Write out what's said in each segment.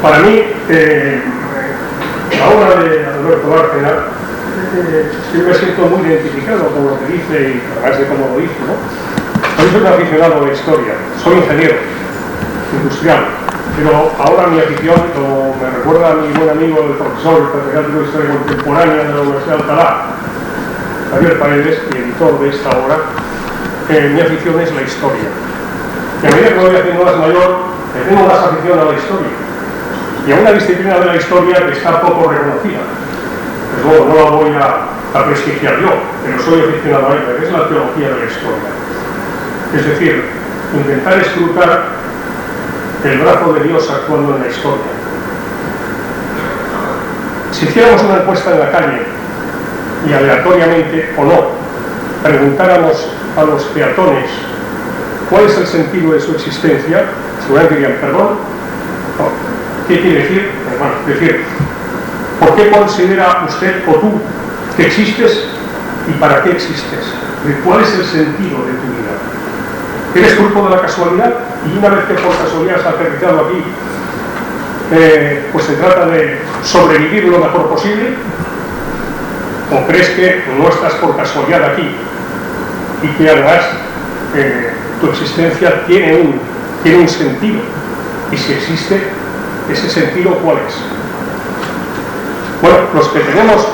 Para mí, la obra de Alberto Bárcena, yo me siento muy identificado con lo que dice y además de cómo lo dice, ¿no? Yo soy un aficionado a la historia, soy ingeniero industrial, pero ahora mi afición, como me recuerda a mi buen amigo, el profesor catedrático de Historia Contemporánea de la Universidad de Alcalá, Javier Paredes, y editor de esta obra, mi afición es la historia. Y a medida que voy haciendo más mayor, tengo más afición a la historia. Y a una disciplina de la historia que está poco reconocida. Pues luego no la voy a prestigiar yo, pero soy aficionado a ella, que es la teología de la historia. Es decir, intentar escrutar el brazo de Dios actuando en la historia. Si hiciéramos una encuesta en la calle y aleatoriamente o no preguntáramos a los peatones cuál es el sentido de su existencia, seguramente dirían, perdón, no. ¿Qué quiere decir? Bueno, es decir, ¿por qué considera usted o tú que existes y para qué existes? ¿Cuál es el sentido de tu vida? ¿Eres fruto de la casualidad? Y una vez que por casualidad has aterrizado aquí, pues se trata de sobrevivir lo mejor posible, ¿o crees que no estás por casualidad aquí y que además tu existencia tiene un sentido? Y si existe, ¿ese sentido cuál es? Bueno, los que tenemos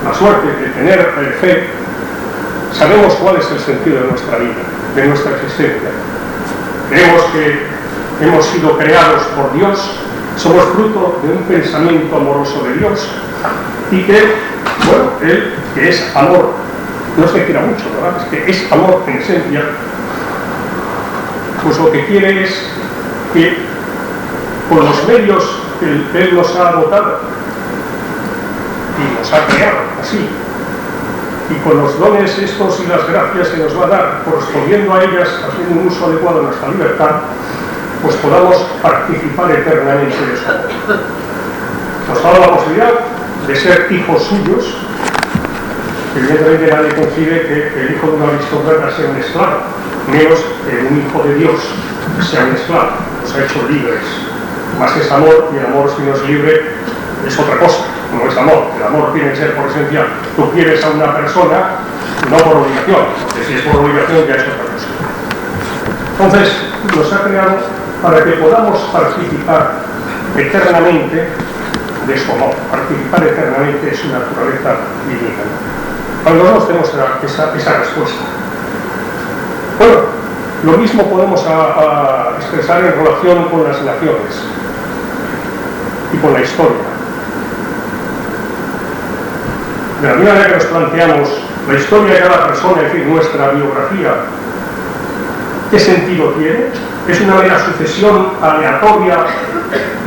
la suerte de tener fe, sabemos cuál es el sentido de nuestra vida, de nuestra existencia. Creemos que hemos sido creados por Dios, somos fruto de un pensamiento amoroso de Dios y que, bueno, Él, que es amor, no se quiera mucho, ¿verdad? Es que es amor en esencia, pues lo que quiere es que con los medios que Él nos ha dotado y nos ha creado así, y con los dones estos y las gracias que nos va a dar, correspondiendo a ellas, haciendo un uso adecuado de nuestra libertad, pues podamos participar eternamente de su amor. Nos ha dado la posibilidad de ser hijos suyos. Evidentemente nadie concibe que el hijo de un aristócrata sea un esclavo, menos que un hijo de Dios sea un esclavo. Nos ha hecho libres. Más es amor, y el amor, si no es libre, es otra cosa, no es amor. El amor tiene que ser por esencia. Tú quieres a una persona, no por obligación, porque si es por obligación ya es otra cosa. Entonces, nos ha creado para que podamos participar eternamente de su amor, participar eternamente de su naturaleza divina. Cuando nosotros tenemos esa respuesta. Bueno, lo mismo podemos expresar en relación con las naciones y con la historia. De la misma manera que nos planteamos la historia de cada persona, es decir, nuestra biografía, ¿qué sentido tiene? ¿Es una mera sucesión aleatoria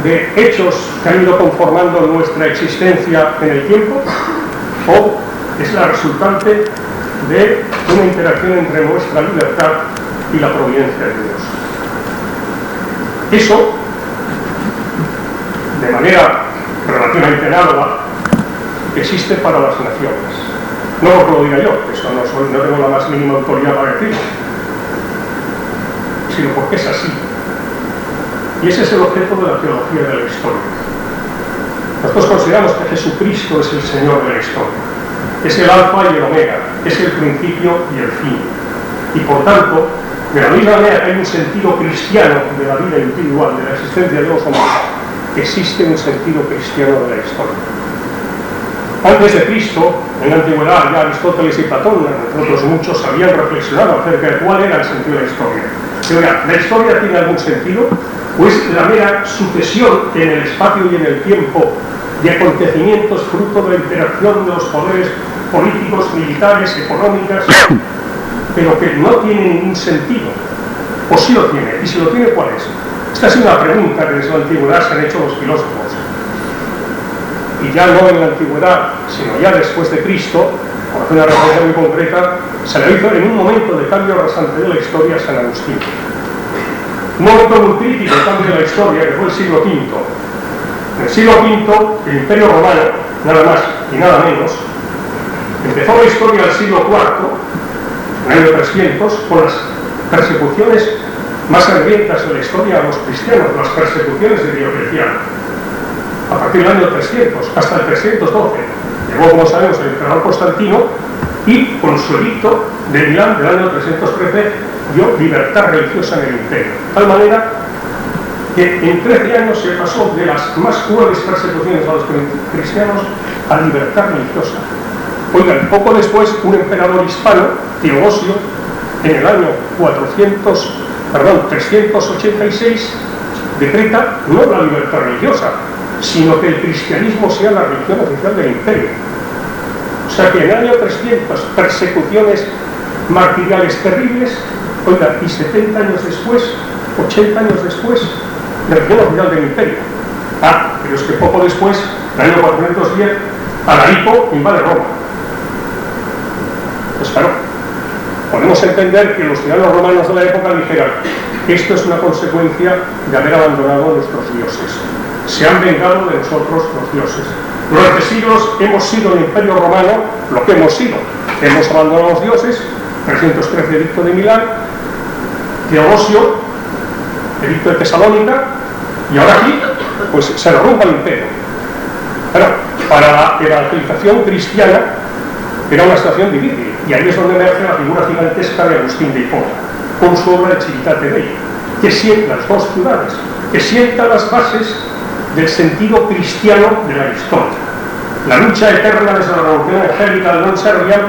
de hechos que han ido conformando nuestra existencia en el tiempo? ¿O es la resultante de una interacción entre nuestra libertad y la providencia de Dios? Eso, de manera relativamente análoga, existe para las naciones. No porque lo diga yo, eso no tengo la más mínima autoridad para decirlo, sino porque es así. Y ese es el objeto de la teología de la historia. Nosotros consideramos que Jesucristo es el Señor de la historia, es el alfa y el omega, es el principio y el fin. Y por tanto, de la misma manera que hay un sentido cristiano de la vida individual, de la existencia de los hombres, existe un sentido cristiano de la historia. Antes de Cristo, en la antigüedad, ya Aristóteles y Platón, entre otros muchos, habían reflexionado acerca de cuál era el sentido de la historia. Pero ya, ¿la historia tiene algún sentido? ¿O es la mera sucesión en el espacio y en el tiempo de acontecimientos fruto de la interacción de los poderes políticos, militares, económicas, pero que no tiene ningún sentido? ¿O sí lo tiene? Y si lo tiene, ¿cuál es? Esta es una pregunta que desde la antigüedad se han hecho los filósofos. Y ya no en la antigüedad, sino ya después de Cristo, por hacer una referencia muy concreta, se le hizo en un momento de cambio rasante de la historia a San Agustín. Un momento muy crítico de cambio de la historia, que fue el siglo V. En el siglo V, el Imperio Romano, nada más y nada menos, empezó la historia del siglo IV, en el año 300, con las persecuciones más sangrientas de la historia a los cristianos, las persecuciones de Diocleciano. a partir del año 300 hasta el 312. Llegó, como sabemos, el emperador Constantino y con su edicto de Milán del año 313 dio libertad religiosa en el imperio. De tal manera que en 13 años se pasó de las más crueles persecuciones a los cristianos a libertad religiosa. Oigan, poco después un emperador hispano, Teodosio, en el año 386, decreta no la libertad religiosa, sino que el cristianismo sea la religión oficial del imperio. O sea que en el año 300, persecuciones martiriales terribles, oiga, y 70 años después, 80 años después, religión oficial del imperio. Pero es que poco después, en el año 410, Alarico invade Roma. Pues claro, podemos entender que los ciudadanos romanos de la época dijeran: esto es una consecuencia de haber abandonado a nuestros dioses. Se han vengado de nosotros los dioses. Durante siglos hemos sido el imperio romano lo que hemos sido. Hemos abandonado a los dioses, 313 edicto de Milán, Teodosio, edicto de Tesalónica, y ahora aquí, pues se derrumba el imperio. Pero para la evangelización cristiana era una situación difícil, y ahí es donde emerge la figura gigantesca de Agustín de Hipona, con su obra de Civitate Dei, que sienta las dos ciudades, que sienta las bases del sentido cristiano de la historia. La lucha eterna desde la revolución angélica del non serviam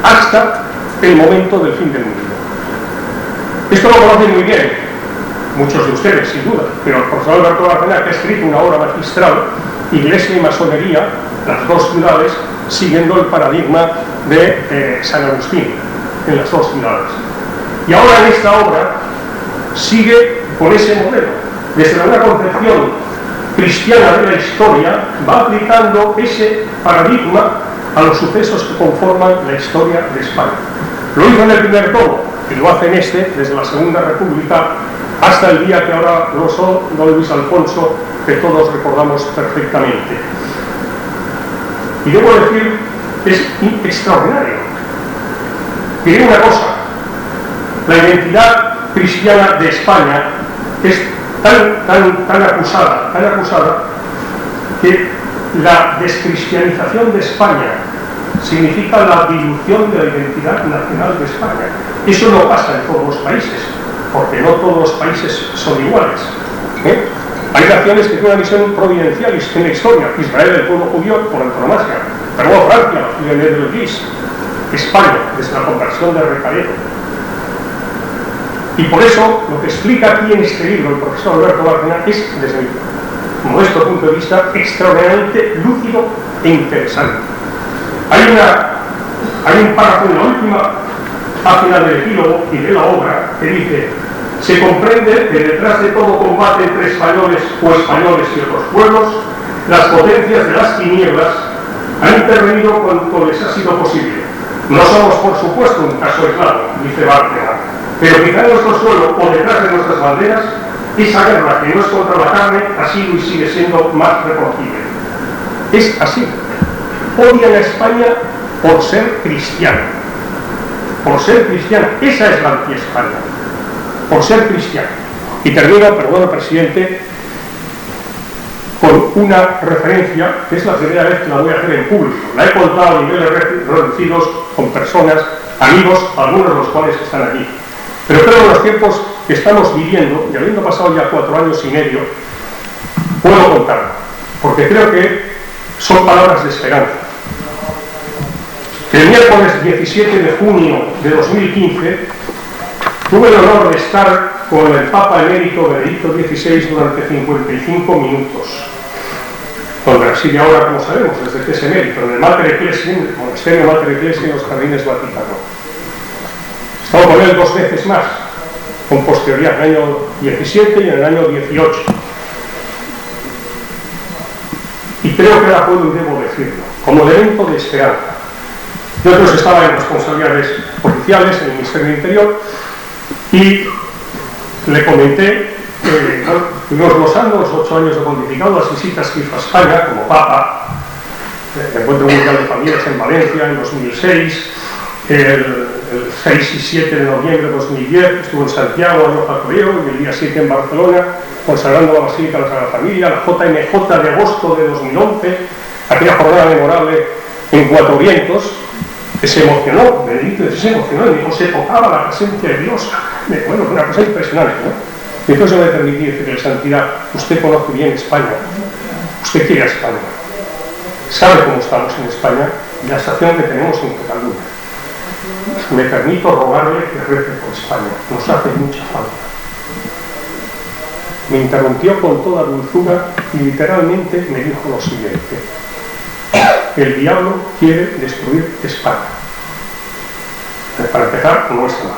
hasta el momento del fin del mundo. Esto lo conocen muy bien muchos de ustedes, sin duda, pero el profesor Alberto Bárcena, que ha escrito una obra magistral, Iglesia y Masonería, las dos ciudades, siguiendo el paradigma de San Agustín en las dos ciudades. Y ahora en esta obra sigue con ese modelo. Desde una concepción cristiana de la historia va aplicando ese paradigma a los sucesos que conforman la historia de España. Lo hizo en el primer tomo y lo hace en este, desde la Segunda República hasta el día que ahora glosó don Luis Alfonso, que todos recordamos perfectamente. Y debo decir que es extraordinario. Diré una cosa: la identidad cristiana de España es tan acusada que la descristianización de España significa la dilución de la identidad nacional de España. Eso no pasa en todos los países, porque no todos los países son iguales. Hay naciones que tienen una visión providencial en la historia. Israel, el pueblo judío, por antonomasia, pero luego Francia, la ciudad de Luis, España, desde la conversión de Recaredo. Y por eso, lo que explica aquí en este libro el profesor Alberto Bárcena es, desde mi modesto punto de vista, extraordinariamente lúcido e interesante. Hay un párrafo en la última página del epílogo y de la obra que dice: se comprende que detrás de todo combate entre españoles o españoles y otros pueblos, las potencias de las tinieblas han intervenido cuanto les ha sido posible. No somos, por supuesto, un caso aislado, dice Bárcena, pero quizá en nuestro suelo o detrás de nuestras banderas, esa guerra que no es contra la carne ha sido y sigue siendo más reconocible. Es así. Odian a España por ser cristiana. Por ser cristiana. Esa es la anti-España. Por ser cristiana. Y termino, perdón, presidente, con una referencia que es la primera vez que la voy a hacer en público. La he contado a niveles reducidos con personas, amigos, algunos de los cuales están aquí. Pero creo que en los tiempos que estamos viviendo, y habiendo pasado ya 4 años y medio, puedo contar, porque creo que son palabras de esperanza. El miércoles 17 de junio de 2015 tuve el honor de estar con el Papa emérito Benedicto XVI durante 55 minutos, donde reside ahora, como sabemos, desde que es emérito, en el Mater Ecclesiae, el monasterio Mater Ecclesiae en los Jardines Vaticano. He estado con él 2 veces más, con posterioridad, en el año 17 y en el año 18. Y creo que la puedo y debo decirlo, como elemento de esperanza. Yo entonces estaba en responsabilidades oficiales en el Ministerio del Interior y le comenté que fuimos glosando los 8 años de pontificado, las visitas que hizo a España como Papa, el Encuentro Mundial de Familias en Valencia en 2006, el el 6 y 7 de noviembre de 2010 estuvo en Santiago, en Pacoreo, y el día 7 en Barcelona, consagrando la Basílica de la Sagrada Familia, la JMJ de agosto de 2011, aquella jornada memorable en Cuatro Vientos, que se emocionó, Benedicto se emocionó y dijo, se tocaba la presencia de Dios. Bueno, una cosa impresionante, ¿no? Y entonces yo me permití decirle, Santidad, usted conoce bien España, usted quiere a España, sabe cómo estamos en España y la situación que tenemos en Cataluña. Me permito rogarle que rece por España, nos hace mucha falta. Me interrumpió con toda dulzura y literalmente me dijo lo siguiente: el diablo quiere destruir España. Para empezar, no es nada,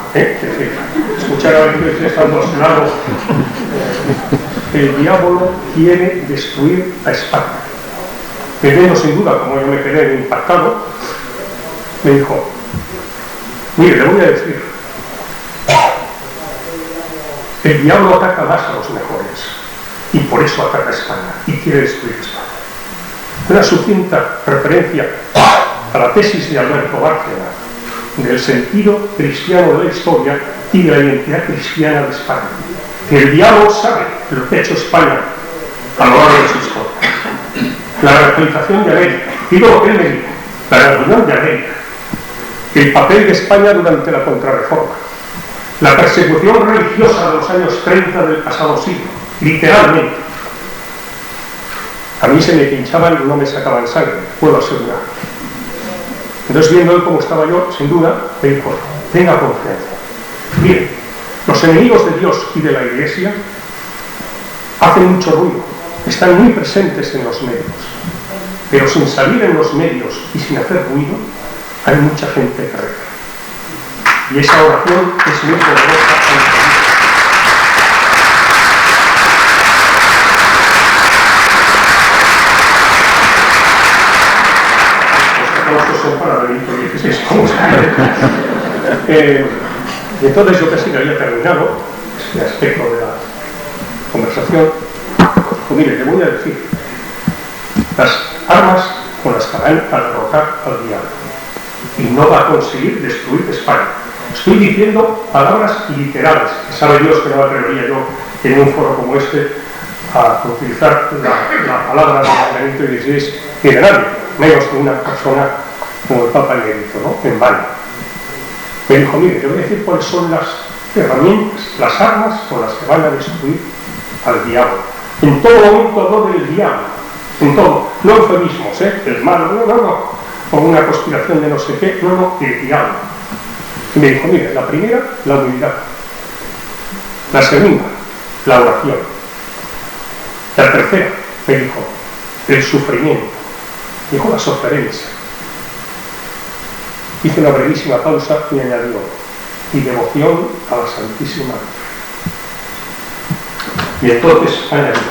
escuchar a alguien que está emocionado. El diablo quiere destruir a España. Teniendo sin duda, como yo me quedé impactado, me dijo, mire, le voy a decir, el diablo ataca más a los mejores y por eso ataca a España y quiere destruir España. Una sucinta referencia a la tesis de Alberto Bárcena del sentido cristiano de la historia y de la identidad cristiana de España. Que el diablo sabe lo que ha hecho España a lo largo de su historia. La radicalización de América, digo lo que él me dijo, la radicalización de América, el papel de España durante la Contrarreforma, la persecución religiosa de los años 30 del pasado siglo, literalmente. A mí se me pinchaban y no me sacaban sangre, puedo asegurar. Entonces, viendo él cómo estaba yo, sin duda, me dijo, tenga confianza. Bien, los enemigos de Dios y de la Iglesia hacen mucho ruido, están muy presentes en los medios, pero sin salir en los medios y sin hacer ruido, hay mucha gente que reza. Y esa oración es muy poderosa. Son para Benito XVI, como saben. Y entonces yo casi que había terminado este aspecto de la conversación. Pues mire, le voy a decir las armas con las que van a derrotar al diablo y no va a conseguir destruir España. Estoy diciendo palabras literales, que sabe Dios que no me atrevería yo en un foro como este a utilizar la palabra de Benito XVI y de nadie, menos de una persona como el Papa Emérito, ¿no? En vano. Me dijo, mire, te voy a decir cuáles son las herramientas, las armas con las que van a destruir al diablo. En todo momento hablo del diablo, en todo, no eufemismos, el malo, no, o una conspiración de no sé qué, no, el diablo. Y me dijo, mire, la primera, la humildad. La segunda, la oración. La tercera, me dijo, el sufrimiento. Dijo la sofrencia. Hice una brevísima pausa y añadió, y devoción a la Santísima Virgen. Y entonces añadió,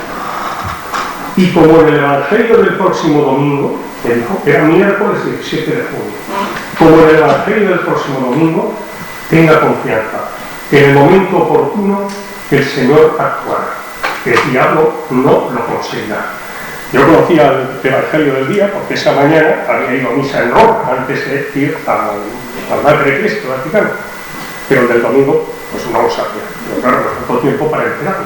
y como en el Evangelio del próximo domingo, me dijo, era miércoles 17 de junio, como en el Evangelio del próximo domingo, tenga confianza, que en el momento oportuno el Señor actuará, que el diablo no lo conseguirá. Yo conocía el Evangelio del día porque esa mañana había ido a misa en Roma antes de ir al Madre de Cristo Vaticano, pero el del domingo pues no lo sabía, pero claro, me faltó tiempo para enterarme.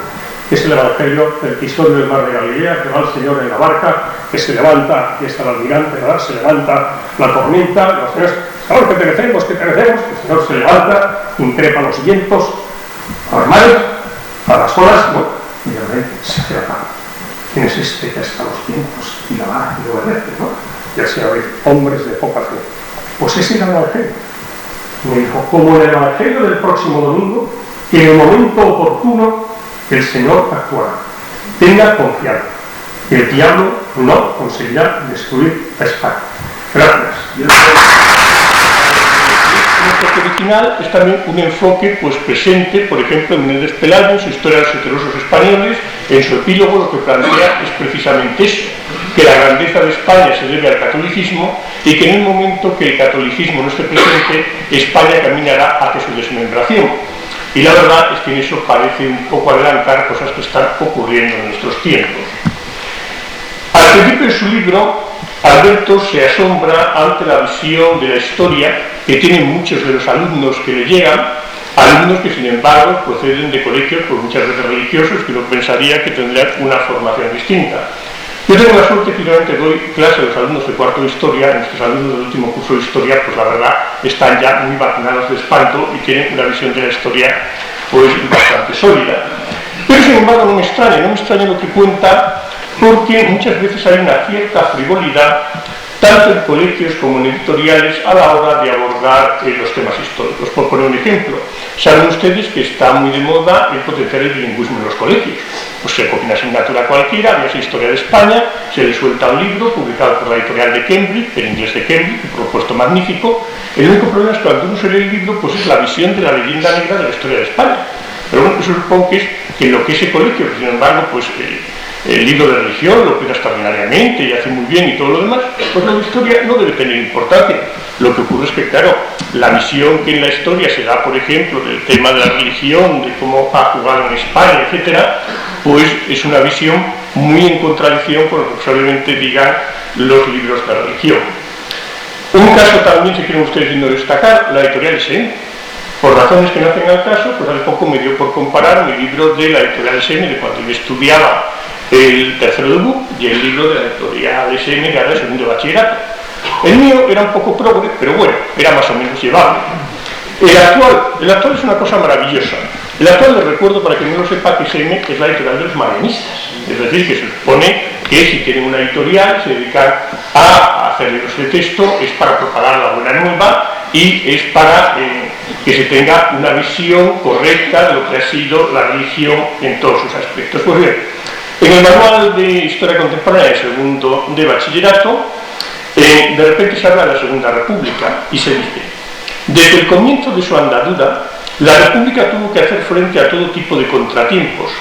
Es el Evangelio del episodio del mar de Galilea, que va el Señor en la barca, que se levanta, aquí está el almirante, ¿verdad? Se levanta la tormenta, los señores, Señor, que perecemos, el Señor se levanta, increpa los vientos, al mar, a las olas, bueno, y de repente se hace la paz. ¿Quién es este que hasta los vientos y la mar y lo obedece, no? Ya sea hombres de poca fe. Pues ese era el Evangelio. Me dijo, como en el Evangelio del próximo domingo, en el momento oportuno, el Señor actuará. Tenga confianza. El diablo no conseguirá destruir a España. Gracias. El enfoque original es también un enfoque pues, presente, por ejemplo, en Menéndez Pelayo, su Historia de los heterosos españoles. En su epílogo lo que plantea es precisamente eso, que la grandeza de España se debe al catolicismo y que en el momento que el catolicismo no esté presente, España caminará hacia su desmembración. Y la verdad es que en eso parece un poco adelantar cosas que están ocurriendo en nuestros tiempos. Al principio de su libro Alberto se asombra ante la visión de la historia que tienen muchos de los alumnos que le llegan, alumnos que sin embargo proceden de colegios pues muchas veces religiosos, que uno pensaría que tendrían una formación distinta. Yo tengo la suerte que finalmente doy clase a los alumnos de cuarto de historia. Nuestros alumnos del último curso de historia, pues la verdad, están ya muy vacunados de espanto y tienen una visión de la historia pues bastante sólida. Pero sin embargo no me extraña lo que cuenta, porque muchas veces hay una cierta frivolidad, tanto en colegios como en editoriales, a la hora de abordar los temas históricos. Por poner un ejemplo, saben ustedes que está muy de moda el potenciar el bilingüismo en los colegios. Pues se coge una asignatura cualquiera, había historia de España, se le suelta un libro publicado por la editorial de Cambridge, el inglés de Cambridge, un propuesto magnífico. El único problema es que cuando uno se lee el libro, pues es la visión de la leyenda negra de la historia de España. Pero bueno, eso supongo que es que lo que ese colegio, que sin embargo, pues el libro de religión lo cuida extraordinariamente y hace muy bien y todo lo demás, pues la historia no debe tener importancia. Lo que ocurre es que, claro, la visión que en la historia se da, por ejemplo, del tema de la religión, de cómo ha jugado en España, etcétera, pues es una visión muy en contradicción con lo que probablemente digan los libros de religión. Un caso también, si quieren ustedes viendo destacar, la editorial SM. Por razones que no hacen al caso, pues hace poco me dio por comparar mi libro de la editorial SM de cuando yo estudiaba el tercero de BUP y el libro de la editorial SM de ahora el segundo de bachillerato. El mío era un poco progre, pero bueno, era más o menos llevable. El actual es una cosa maravillosa. El actual, les recuerdo para que no lo sepa, que SM es la editorial de los marianistas. Es decir, que se supone que si tienen una editorial, se dedican a hacer libros de texto, es para propagar la buena nueva y es para que se tenga una visión correcta de lo que ha sido la religión en todos sus aspectos. Pues bien, en el manual de Historia Contemporánea de segundo de bachillerato, de repente se habla de la Segunda República y se dice: desde el comienzo de su andadura, la República tuvo que hacer frente a todo tipo de contratiempos,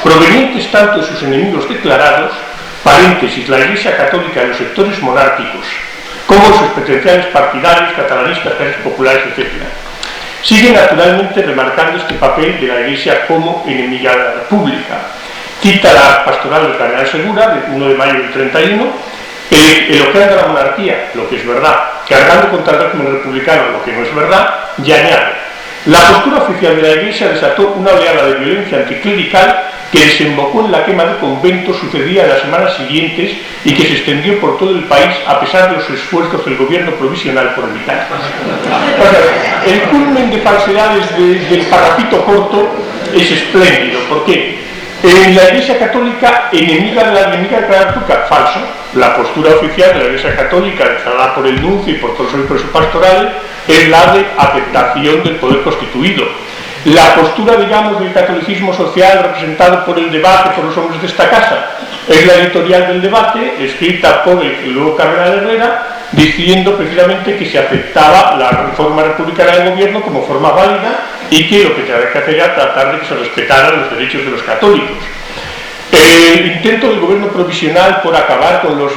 provenientes tanto de sus enemigos declarados, paréntesis, la Iglesia Católica y los sectores monárquicos, como sus potenciales partidarios, catalanistas, clases populares, etc. Sigue naturalmente remarcando este papel de la Iglesia como enemiga de la República. Cita la pastoral del cardenal Segura, del 1 de mayo del 31, elogiando a la monarquía, lo que es verdad, cargando contra el régimen republicano, lo que no es verdad, y añade: la postura oficial de la Iglesia desató una oleada de violencia anticlerical que desembocó en la quema de conventos sucedida en las semanas siguientes y que se extendió por todo el país a pesar de los esfuerzos del gobierno provisional por evitarlas. El culmen de falsedades del parrafito corto es espléndido. ¿Por qué? En la Iglesia Católica, enemiga de la República, falso. La postura oficial de la Iglesia Católica, declarada por el nuncio y por todos los obispos pastorales, es la de aceptación del poder constituido. La postura, digamos, del catolicismo social representado por el debate, por los hombres de esta casa, es la editorial del debate, escrita por el luego cardenal Herrera, diciendo precisamente que se aceptaba la reforma republicana del gobierno como forma válida y que lo que tenía que hacer era tratar de que se respetaran los derechos de los católicos. El intento del gobierno provisional por acabar con los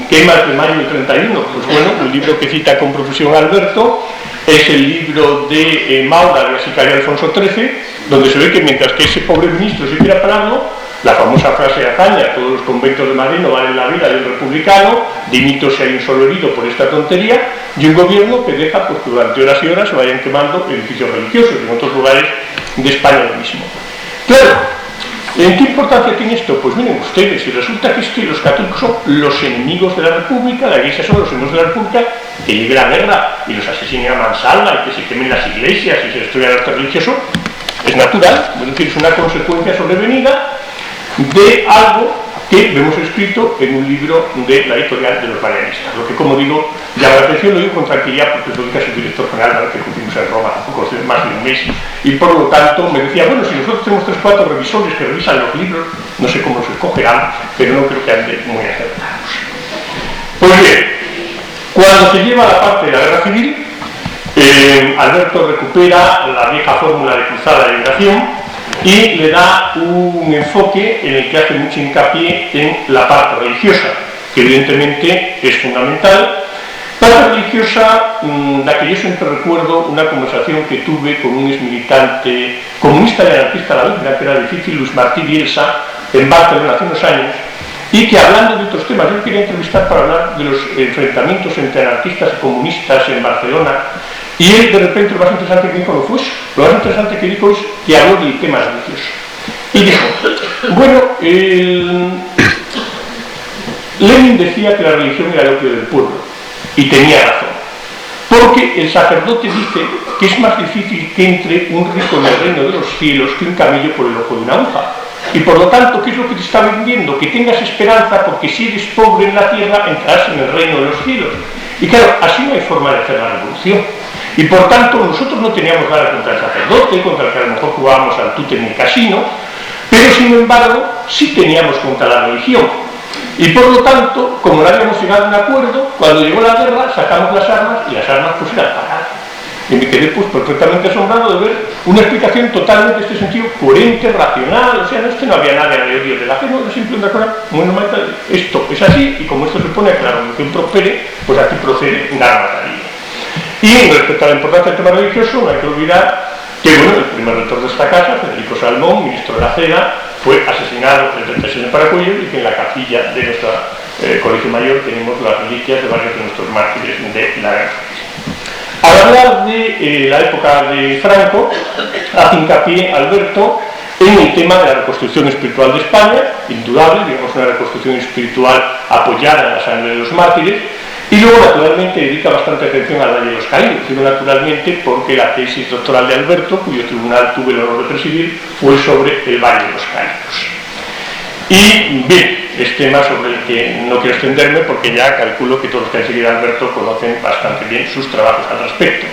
quemas de mayo del 31, pues bueno, el libro que cita con profusión Alberto es el libro de Maura de la sicaria de Alfonso XIII, donde se ve que mientras que ese pobre ministro se quiera pararlo, la famosa frase de hazaña: todos los conventos de Madrid no valen la vida de un republicano, dimito si hay un solo herido por esta tontería, y un gobierno que deja pues, que durante horas y horas se vayan quemando edificios religiosos, y en otros lugares de España lo mismo. Claro, ¿en qué importancia tiene esto? Pues miren ustedes, si resulta que es que los católicos son los enemigos de la República, la Iglesia son los enemigos de la República, que llegue la guerra y los asesinen a mansalva y que se quemen las iglesias y se destruya el arte religioso, es natural, es decir, es una consecuencia sobrevenida de algo que vemos escrito en un libro de la editorial de los marianistas. Lo que, como digo, llama la atención, lo digo con tranquilidad porque lo dice su director general, que cumplimos en Roma poco más de un mes, y por lo tanto me decía: bueno, si nosotros tenemos 3 o 4 revisores que revisan los libros, no sé cómo los escogerán, pero no creo que anden muy acertados. Pues bien, cuando se lleva a la parte de la guerra civil, Alberto recupera la vieja fórmula de cruzada de liberación y le da un enfoque en el que hace mucho hincapié en la parte religiosa, que evidentemente es fundamental. Parte religiosa, la que yo siempre recuerdo una conversación que tuve con un exmilitante comunista y anarquista a la vez, que era difícil, Luis Martí Bielsa, en Barcelona hace unos años, y que, hablando de otros temas, yo quería entrevistar para hablar de los enfrentamientos entre anarquistas y comunistas en Barcelona, y él, de repente, lo más interesante que dijo no fue eso. Lo más interesante que dijo es que habló del tema religioso. Y dijo, bueno, Lenin decía que la religión era el opio del pueblo, y tenía razón, porque el sacerdote dice que es más difícil que entre un rico en el reino de los cielos que un camello por el ojo de una aguja. Y por lo tanto, ¿qué es lo que te está vendiendo? Que tengas esperanza, porque si eres pobre en la tierra, entrarás en el reino de los cielos. Y claro, así no hay forma de hacer la revolución. Y por tanto, nosotros no teníamos nada contra el sacerdote, contra el que a lo mejor jugábamos al tute en el casino, pero sin embargo, sí teníamos contra la religión. Y por lo tanto, como no habíamos llegado a un acuerdo, cuando llegó la guerra, sacamos las armas y las armas pues eran paradas. Y me quedé pues perfectamente asombrado de ver una explicación totalmente en este sentido coherente, racional, o sea, no había nada de odio de la gente, era simplemente una cosa muy normal. Esto es así, y como esto se pone que la revolución prospere, pues aquí procede una armataría. Y respecto a la importancia del tema religioso, no hay que olvidar que, bueno, el primer rector de esta casa, Federico Salmón, ministro de la Cera, fue asesinado el 36 de Paracuellos, y que en la capilla de nuestro colegio mayor tenemos las reliquias de varios de nuestros mártires de la guerra. Al hablar de la época de Franco, hace hincapié Alberto en el tema de la reconstrucción espiritual de España, indudable, digamos una reconstrucción espiritual apoyada en la sangre de los mártires, y luego naturalmente dedica bastante atención al Valle de los Caídos, digo naturalmente porque la tesis doctoral de Alberto, cuyo tribunal tuve el honor de presidir, fue sobre el Valle de los Caídos. Y bien, es tema sobre el que no quiero extenderme porque ya calculo que todos los que han seguido a Alberto conocen bastante bien sus trabajos al respecto.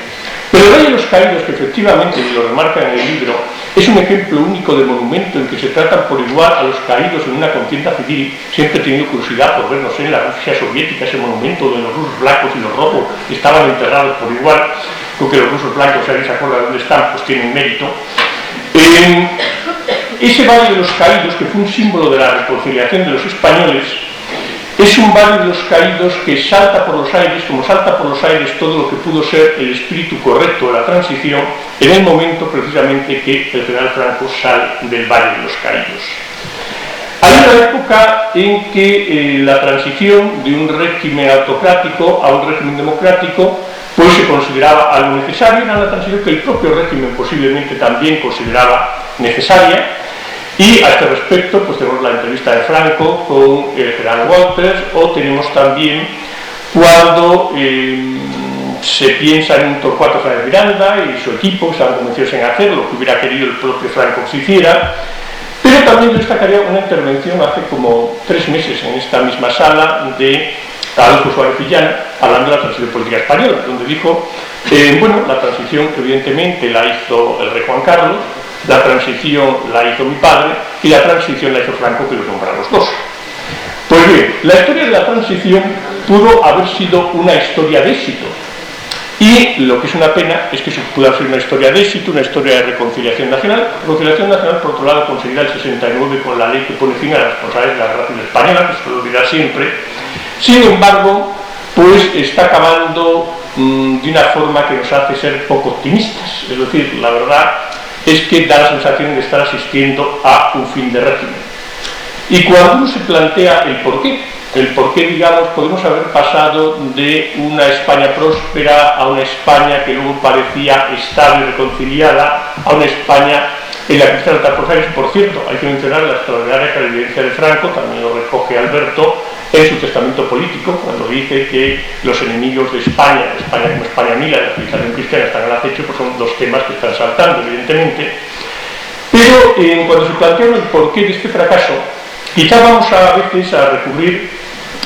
Pero el Valle de los Caídos, que efectivamente, y lo remarca en el libro, es un ejemplo único de monumento en que se tratan por igual a los caídos en una contienda civil. Siempre he tenido curiosidad por ver, no sé, en la Rusia soviética, ese monumento donde los rusos blancos y los rojos estaban enterrados por igual. Creo que los rusos blancos, si alguien se acuerda de dónde están, pues tienen mérito. Ese Valle de los Caídos, que fue un símbolo de la reconciliación de los españoles, es un Valle de los Caídos que salta por los aires, como salta por los aires todo lo que pudo ser el espíritu correcto de la transición, en el momento precisamente que el general Franco sale del Valle de los Caídos. Hay una época en que la transición de un régimen autocrático a un régimen democrático pues se consideraba algo necesario, era una transición que el propio régimen posiblemente también consideraba necesaria. Y a este respecto, pues tenemos la entrevista de Franco con el general Walters, o tenemos también cuando se piensa en un Torcuato Sáenz Miranda y su equipo, que estaban convencidos en hacer lo que hubiera querido el propio Franco que se hiciera. Pero también yo destacaría una intervención hace como 3 meses en esta misma sala de Adolfo Suárez Villana, hablando de la transición política española, donde dijo, bueno, la transición evidentemente la hizo el rey Juan Carlos, la transición la hizo mi padre y la transición la hizo Franco, que los nombra los dos. Pues bien, la historia de la transición pudo haber sido una historia de éxito. Y lo que es una pena es que se pudo hacer una historia de éxito, una historia de reconciliación nacional. Reconciliación nacional, por otro lado, conseguida el 69 con la ley que pone fin a las responsabilidades de la Guerra Civil Española, que se lo dirá siempre. Sin embargo, pues está acabando de una forma que nos hace ser poco optimistas. Es decir, la verdad es que da la sensación de estar asistiendo a un fin de régimen. Y cuando uno se plantea el porqué, digamos, podemos haber pasado de una España próspera a una España que luego parecía estable y reconciliada, a una España en la que se trata por años. Por cierto, hay que mencionar la extraordinaria clarividencia de Franco, también lo recoge Alberto en su testamento político, cuando dice que los enemigos de España como España Mila y la civilización cristiana están al acecho, pues son dos temas que están saltando, evidentemente. Pero cuando se plantea el porqué de este fracaso, quizá vamos a veces a recurrir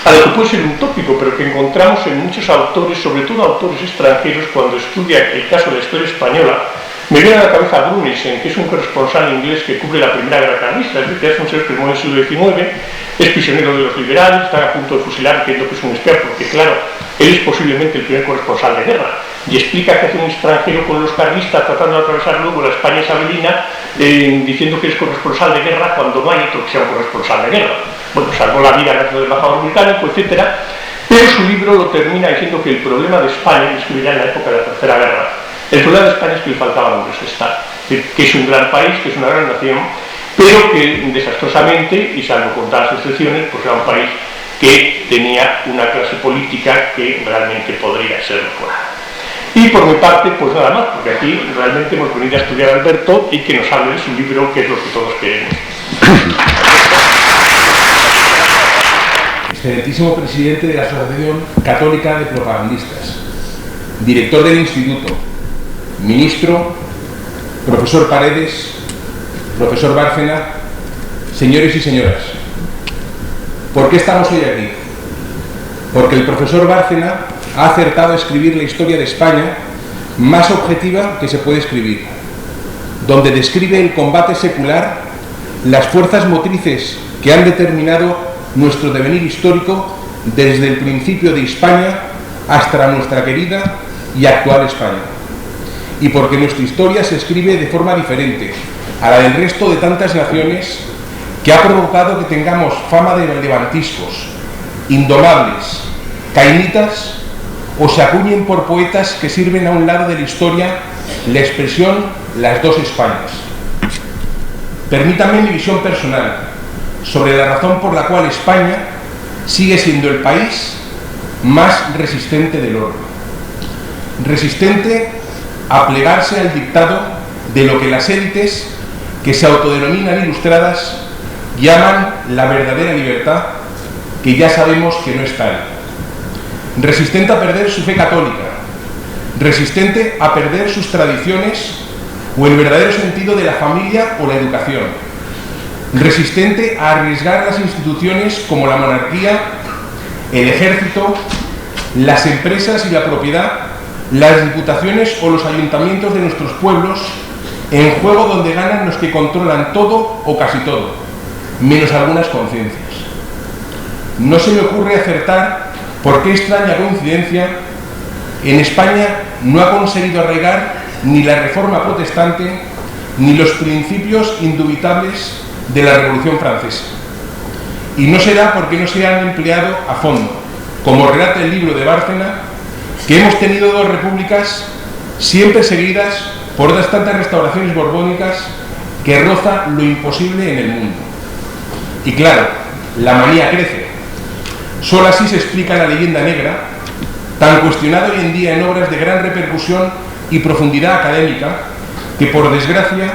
a lo que puede ser un tópico, pero que encontramos en muchos autores, sobre todo autores extranjeros, cuando estudian el caso de la historia española. Me viene a la cabeza Brunesen, que es un corresponsal inglés que cubre la Primera Guerra Carlista, es decir, es un señor que muere en el siglo XIX, es prisionero de los liberales, está a punto de fusilar, creyendo que es un espía, porque claro, él es posiblemente el primer corresponsal de guerra, y explica que hace un extranjero con los carlistas tratando de atravesar luego la España isabelina, diciendo que es corresponsal de guerra cuando no hay otro que sea un corresponsal de guerra. Bueno, salvó la vida gracias al embajador británico, etc. Pero su libro lo termina diciendo que el problema de España, y escribirá en la época de la Tercera Guerra, el problema de España es que le faltaban hombres de Estado, que es un gran país, que es una gran nación, pero que desastrosamente, y salvo contadas excepciones, pues era un país que tenía una clase política que realmente podría ser mejorada. Y por mi parte, pues nada más, porque aquí realmente hemos venido a estudiar a Alberto y que nos hable de su libro, que es lo que todos queremos. Excelentísimo presidente de la Asociación Católica de Propagandistas, director del Instituto, ministro, profesor Paredes, profesor Bárcena, señores y señoras. ¿Por qué estamos hoy aquí? Porque el profesor Bárcena ha acertado a escribir la historia de España más objetiva que se puede escribir, donde describe el combate secular, las fuerzas motrices que han determinado nuestro devenir histórico desde el principio de España hasta nuestra querida y actual España. Y porque nuestra historia se escribe de forma diferente a la del resto de tantas naciones, que ha provocado que tengamos fama de levantiscos, indomables, cainitas, o se acuñen por poetas que sirven a un lado de la historia la expresión las dos Españas. Permítanme mi visión personal sobre la razón por la cual España sigue siendo el país más resistente del orbe. Resistente a plegarse al dictado de lo que las élites, que se autodenominan ilustradas, llaman la verdadera libertad, que ya sabemos que no es tal. Resistente a perder su fe católica, resistente a perder sus tradiciones o el verdadero sentido de la familia o la educación, resistente a arriesgar las instituciones como la monarquía, el ejército, las empresas y la propiedad, las diputaciones o los ayuntamientos de nuestros pueblos, en juego donde ganan los que controlan todo o casi todo, menos algunas conciencias. No se me ocurre acertar por qué extraña coincidencia en España no ha conseguido arraigar ni la reforma protestante ni los principios indubitables de la Revolución Francesa. Y no será porque no se han empleado a fondo, como relata el libro de Bárcena, que hemos tenido dos repúblicas siempre seguidas por otras tantas restauraciones borbónicas que roza lo imposible en el mundo. Y claro, la manía crece. Solo así se explica la leyenda negra, tan cuestionada hoy en día en obras de gran repercusión y profundidad académica, que por desgracia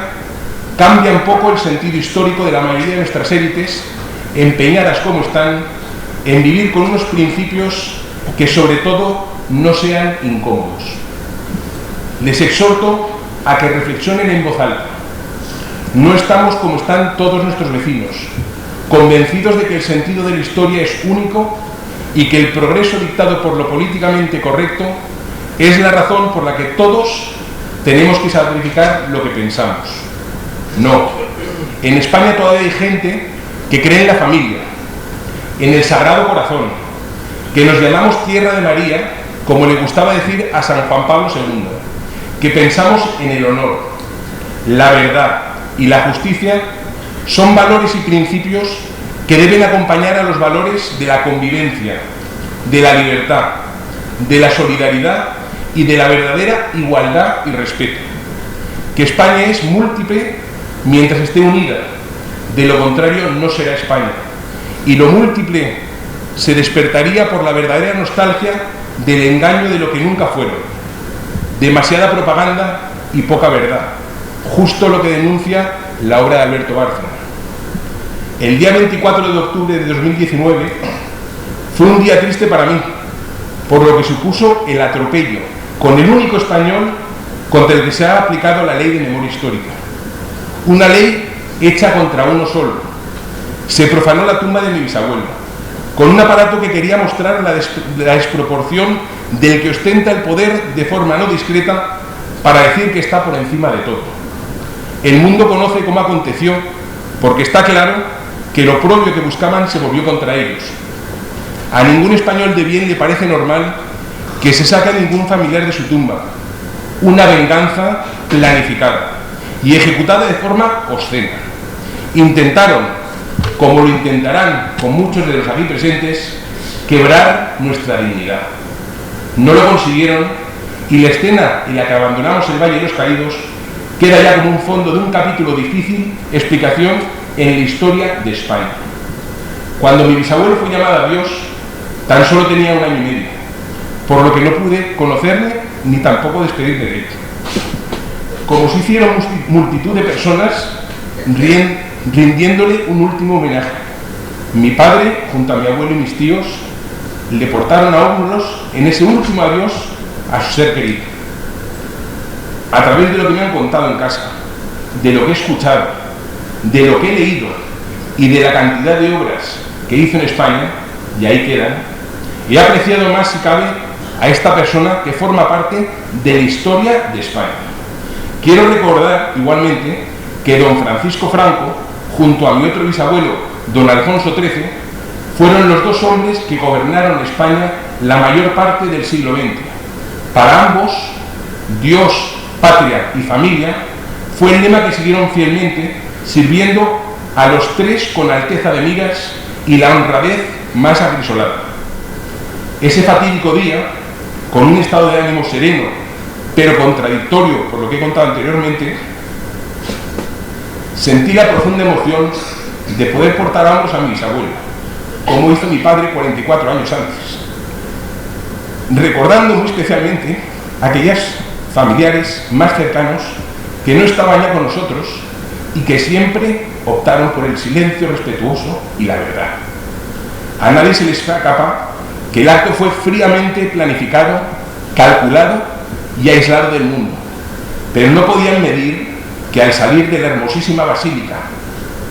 cambia un poco el sentido histórico de la mayoría de nuestras élites, empeñadas como están en vivir con unos principios que sobre todo no sean incómodos. Les exhorto a que reflexionen en voz alta. No estamos como están todos nuestros vecinos, convencidos de que el sentido de la historia es único y que el progreso dictado por lo políticamente correcto es la razón por la que todos tenemos que sacrificar lo que pensamos. No. En España todavía hay gente que cree en la familia, en el Sagrado Corazón, que nos llamamos Tierra de María, como le gustaba decir a San Juan Pablo II, que pensamos en el honor, la verdad y la justicia son valores y principios que deben acompañar a los valores de la convivencia, de la libertad, de la solidaridad y de la verdadera igualdad y respeto. Que España es múltiple mientras esté unida, de lo contrario no será España. Y lo múltiple se despertaría por la verdadera nostalgia del engaño de lo que nunca fueron. Demasiada propaganda y poca verdad. Justo lo que denuncia la obra de Alberto Bárcena. El día 24 de octubre de 2019 fue un día triste para mí, por lo que supuso el atropello con el único español contra el que se ha aplicado la ley de memoria histórica. Una ley hecha contra uno solo. Se profanó la tumba de mi bisabuelo, con un aparato que quería mostrar la desproporción del que ostenta el poder de forma no discreta para decir que está por encima de todo. El mundo conoce cómo aconteció, porque está claro que lo propio que buscaban se volvió contra ellos. A ningún español de bien le parece normal que se saque a ningún familiar de su tumba. Una venganza planificada y ejecutada de forma obscena. Intentaron, como lo intentarán con muchos de los aquí presentes, quebrar nuestra dignidad. No lo consiguieron y la escena en la que abandonamos el Valle de los Caídos queda ya como un fondo de un capítulo difícil, explicación en la historia de España. Cuando mi bisabuelo fue llamado a Dios, tan solo tenía 1 año y medio, por lo que no pude conocerle ni tampoco despedirme de él. Como se hicieron multitud de personas rindiéndole un último homenaje. Mi padre, junto a mi abuelo y mis tíos, le portaron a hombros en ese último adiós a su ser querido. A través de lo que me han contado en casa, de lo que he escuchado, de lo que he leído y de la cantidad de obras que hizo en España, y ahí quedan, he apreciado más, si cabe, a esta persona que forma parte de la historia de España. Quiero recordar igualmente que don Francisco Franco, junto a mi otro bisabuelo, don Alfonso XIII, fueron los 2 hombres que gobernaron España la mayor parte del siglo XX. Para ambos, Dios, patria y familia fue el lema que siguieron fielmente, sirviendo a los 3 con alteza de miras y la honradez más acrisolada. Ese fatídico día, con un estado de ánimo sereno, pero contradictorio por lo que he contado anteriormente, sentí la profunda emoción de poder portar ambos a mi bisabuelo, como hizo mi padre 44 años antes, recordando muy especialmente aquellas familiares más cercanos que no estaban ya con nosotros y que siempre optaron por el silencio respetuoso y la verdad. A nadie se les escapa que el acto fue fríamente planificado, calculado y aislado del mundo, pero no podían medir que al salir de la hermosísima basílica,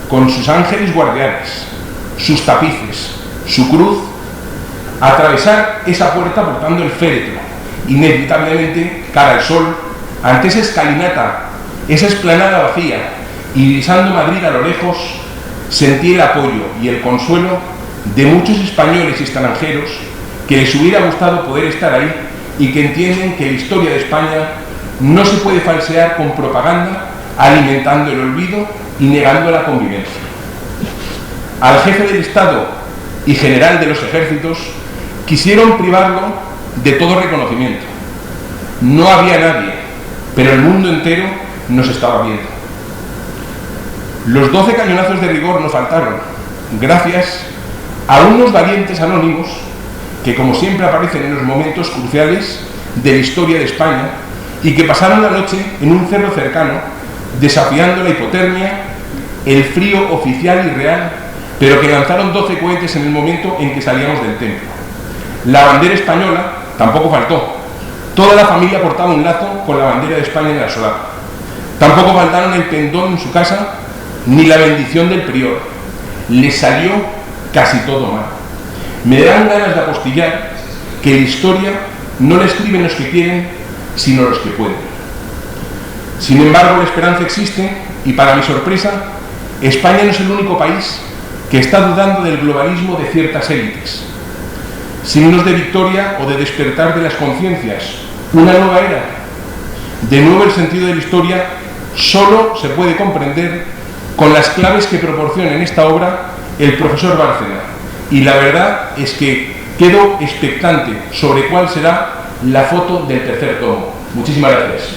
con sus ángeles guardianes, sus tapices, su cruz, atravesar esa puerta portando el féretro, inevitablemente cara al sol, ante esa escalinata, esa explanada vacía, y divisando Madrid a lo lejos, sentí el apoyo y el consuelo de muchos españoles y extranjeros que les hubiera gustado poder estar ahí y que entienden que la historia de España no se puede falsear con propaganda, alimentando el olvido y negando la convivencia. Al jefe del Estado y general de los ejércitos quisieron privarlo de todo reconocimiento. No había nadie, pero el mundo entero nos estaba viendo. Los 12 cañonazos de rigor no faltaron, gracias a unos valientes anónimos que, como siempre, aparecen en los momentos cruciales de la historia de España y que pasaron la noche en un cerro cercano, desafiando la hipotermia, el frío oficial y real, pero que lanzaron 12 cohetes en el momento en que salíamos del templo. La bandera española tampoco faltó. Toda la familia portaba un lazo con la bandera de España en la solapa. Tampoco faltaron el pendón en su casa ni la bendición del prior. Les salió casi todo mal. Me dan ganas de apostillar que la historia no la escriben los que quieren, sino los que pueden. Sin embargo, la esperanza existe y, para mi sorpresa, España no es el único país que está dudando del globalismo de ciertas élites. Signos de victoria o de despertar de las conciencias, una nueva era. De nuevo, el sentido de la historia solo se puede comprender con las claves que proporciona en esta obra el profesor Bárcena, y la verdad es que quedo expectante sobre cuál será la foto del tercer tomo. Muchísimas gracias.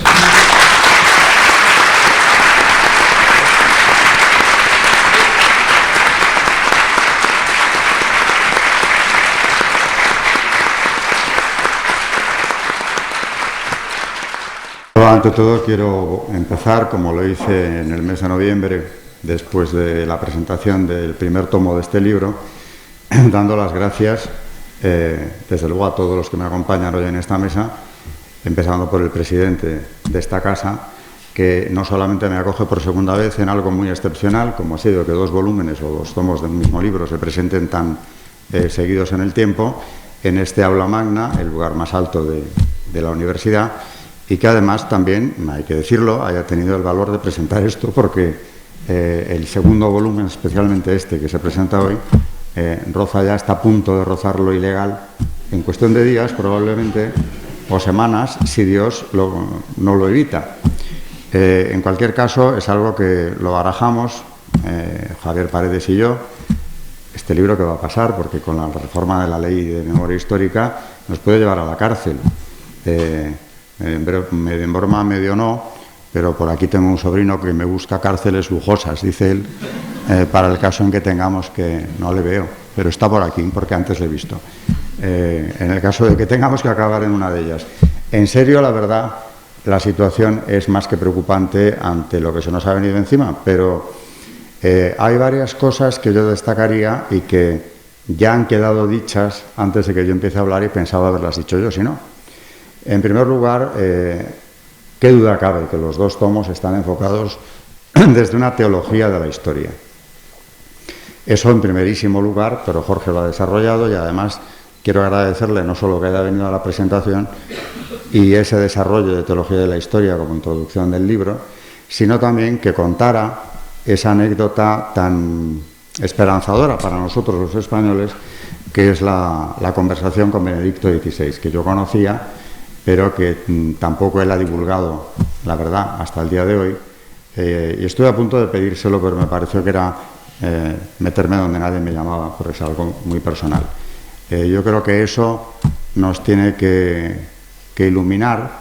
Ante todo, quiero empezar, como lo hice en el mes de noviembre, después de la presentación del primer tomo de este libro, dando las gracias, desde luego, a todos los que me acompañan hoy en esta mesa, empezando por el presidente de esta casa, que no solamente me acoge por segunda vez en algo muy excepcional, como ha sido que 2 volúmenes o 2 tomos del mismo libro se presenten tan seguidos en el tiempo, en este aula magna, el lugar más alto de la universidad, y que además también, hay que decirlo, haya tenido el valor de presentar esto, porque el segundo volumen, especialmente este que se presenta hoy, roza ya, está a punto de rozar lo ilegal en cuestión de días, probablemente, o semanas, si Dios no lo evita. En cualquier caso, es algo que lo barajamos, Javier Paredes y yo, este libro que va a pasar, porque con la reforma de la ley de memoria histórica nos puede llevar a la cárcel. Medio en broma, medio no, pero por aquí tengo un sobrino que me busca cárceles lujosas, dice él, para el caso en que tengamos que... No le veo, pero está por aquí, porque antes le he visto. En el caso de que tengamos que acabar en una de ellas. En serio, la verdad, la situación es más que preocupante ante lo que se nos ha venido encima, pero hay varias cosas que yo destacaría y que ya han quedado dichas antes de que yo empiece a hablar y pensaba haberlas dicho yo, si no. En primer lugar, qué duda cabe que los dos tomos están enfocados desde una teología de la historia. Eso en primerísimo lugar, pero Jorge lo ha desarrollado y además quiero agradecerle no solo que haya venido a la presentación y ese desarrollo de teología de la historia como introducción del libro, sino también que contara esa anécdota tan esperanzadora para nosotros los españoles, que es la conversación con Benedicto XVI, que yo conocía, pero que tampoco él ha divulgado, la verdad, hasta el día de hoy. Y estuve a punto de pedírselo, pero me pareció que era meterme donde nadie me llamaba, porque es algo muy personal. Yo creo que eso nos tiene que iluminar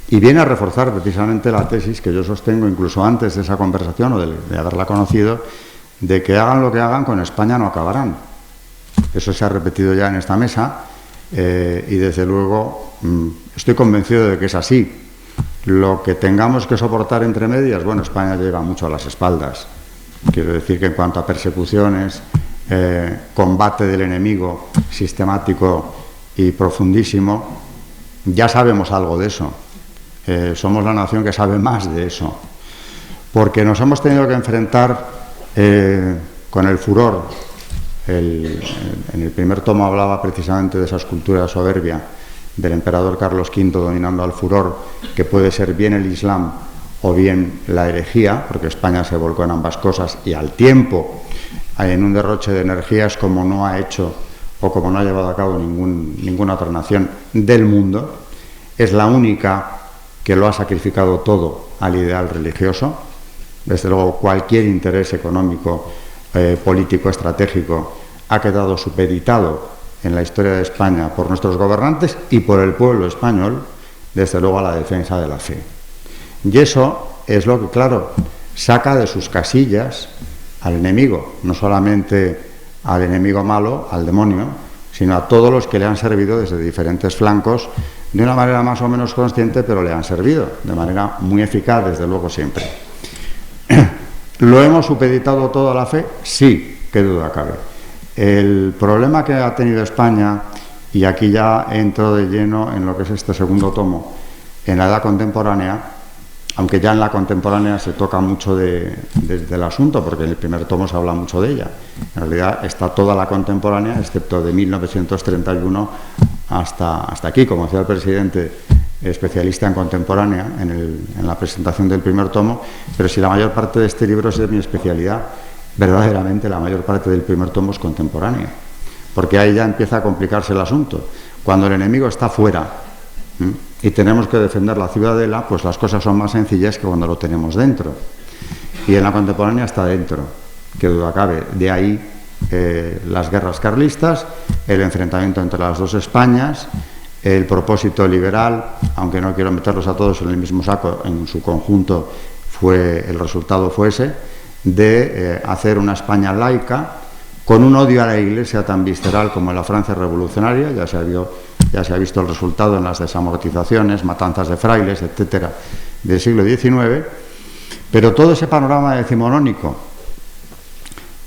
y viene a reforzar precisamente la tesis que yo sostengo incluso antes de esa conversación o de haberla conocido, de que hagan lo que hagan, con España no acabarán. Eso se ha repetido ya en esta mesa y desde luego estoy convencido de que es así. Lo que tengamos que soportar entre medias, bueno, España lleva mucho a las espaldas. Quiero decir que en cuanto a persecuciones, combate del enemigo sistemático y profundísimo, ya sabemos algo de eso. Somos la nación que sabe más de eso. Porque nos hemos tenido que enfrentar con el furor. En el primer tomo hablaba precisamente de esa escultura soberbia del emperador Carlos V dominando al furor, que puede ser bien el Islam o bien la herejía, porque España se volcó en ambas cosas y al tiempo, en un derroche de energías como no ha hecho o como no ha llevado a cabo ninguna otra nación del mundo. Es la única que lo ha sacrificado todo al ideal religioso. Desde luego, cualquier interés económico, político, estratégico ha quedado supeditado en la historia de España por nuestros gobernantes y por el pueblo español, desde luego a la defensa de la fe. Y eso es lo que, claro, saca de sus casillas al enemigo, no solamente al enemigo malo, al demonio, sino a todos los que le han servido desde diferentes flancos, de una manera más o menos consciente, pero le han servido, de manera muy eficaz, desde luego siempre. ¿Lo hemos supeditado todo a la fe? Sí, qué duda cabe. El problema que ha tenido España, y aquí ya entro de lleno en lo que es este segundo tomo, en la edad contemporánea, aunque ya en la contemporánea se toca mucho del asunto, porque en el primer tomo se habla mucho de ella. En realidad está toda la contemporánea, excepto de 1931 hasta aquí, como decía el presidente, especialista en contemporánea, en la presentación del primer tomo, pero si la mayor parte de este libro es de mi especialidad, verdaderamente la mayor parte del primer tomo es contemporánea, porque ahí ya empieza a complicarse el asunto. Cuando el enemigo está fuera y tenemos que defender la ciudadela, pues las cosas son más sencillas que cuando lo tenemos dentro. Y en la contemporánea está dentro, que duda cabe. De ahí las guerras carlistas, el enfrentamiento entre las dos Españas, el propósito liberal, aunque no quiero meterlos a todos en el mismo saco, en su conjunto el resultado fue ese, de hacer una España laica, con un odio a la Iglesia tan visceral como en la Francia revolucionaria. Ya se ha visto el resultado en las desamortizaciones, matanzas de frailes, etcétera, del siglo XIX. Pero todo ese panorama decimonónico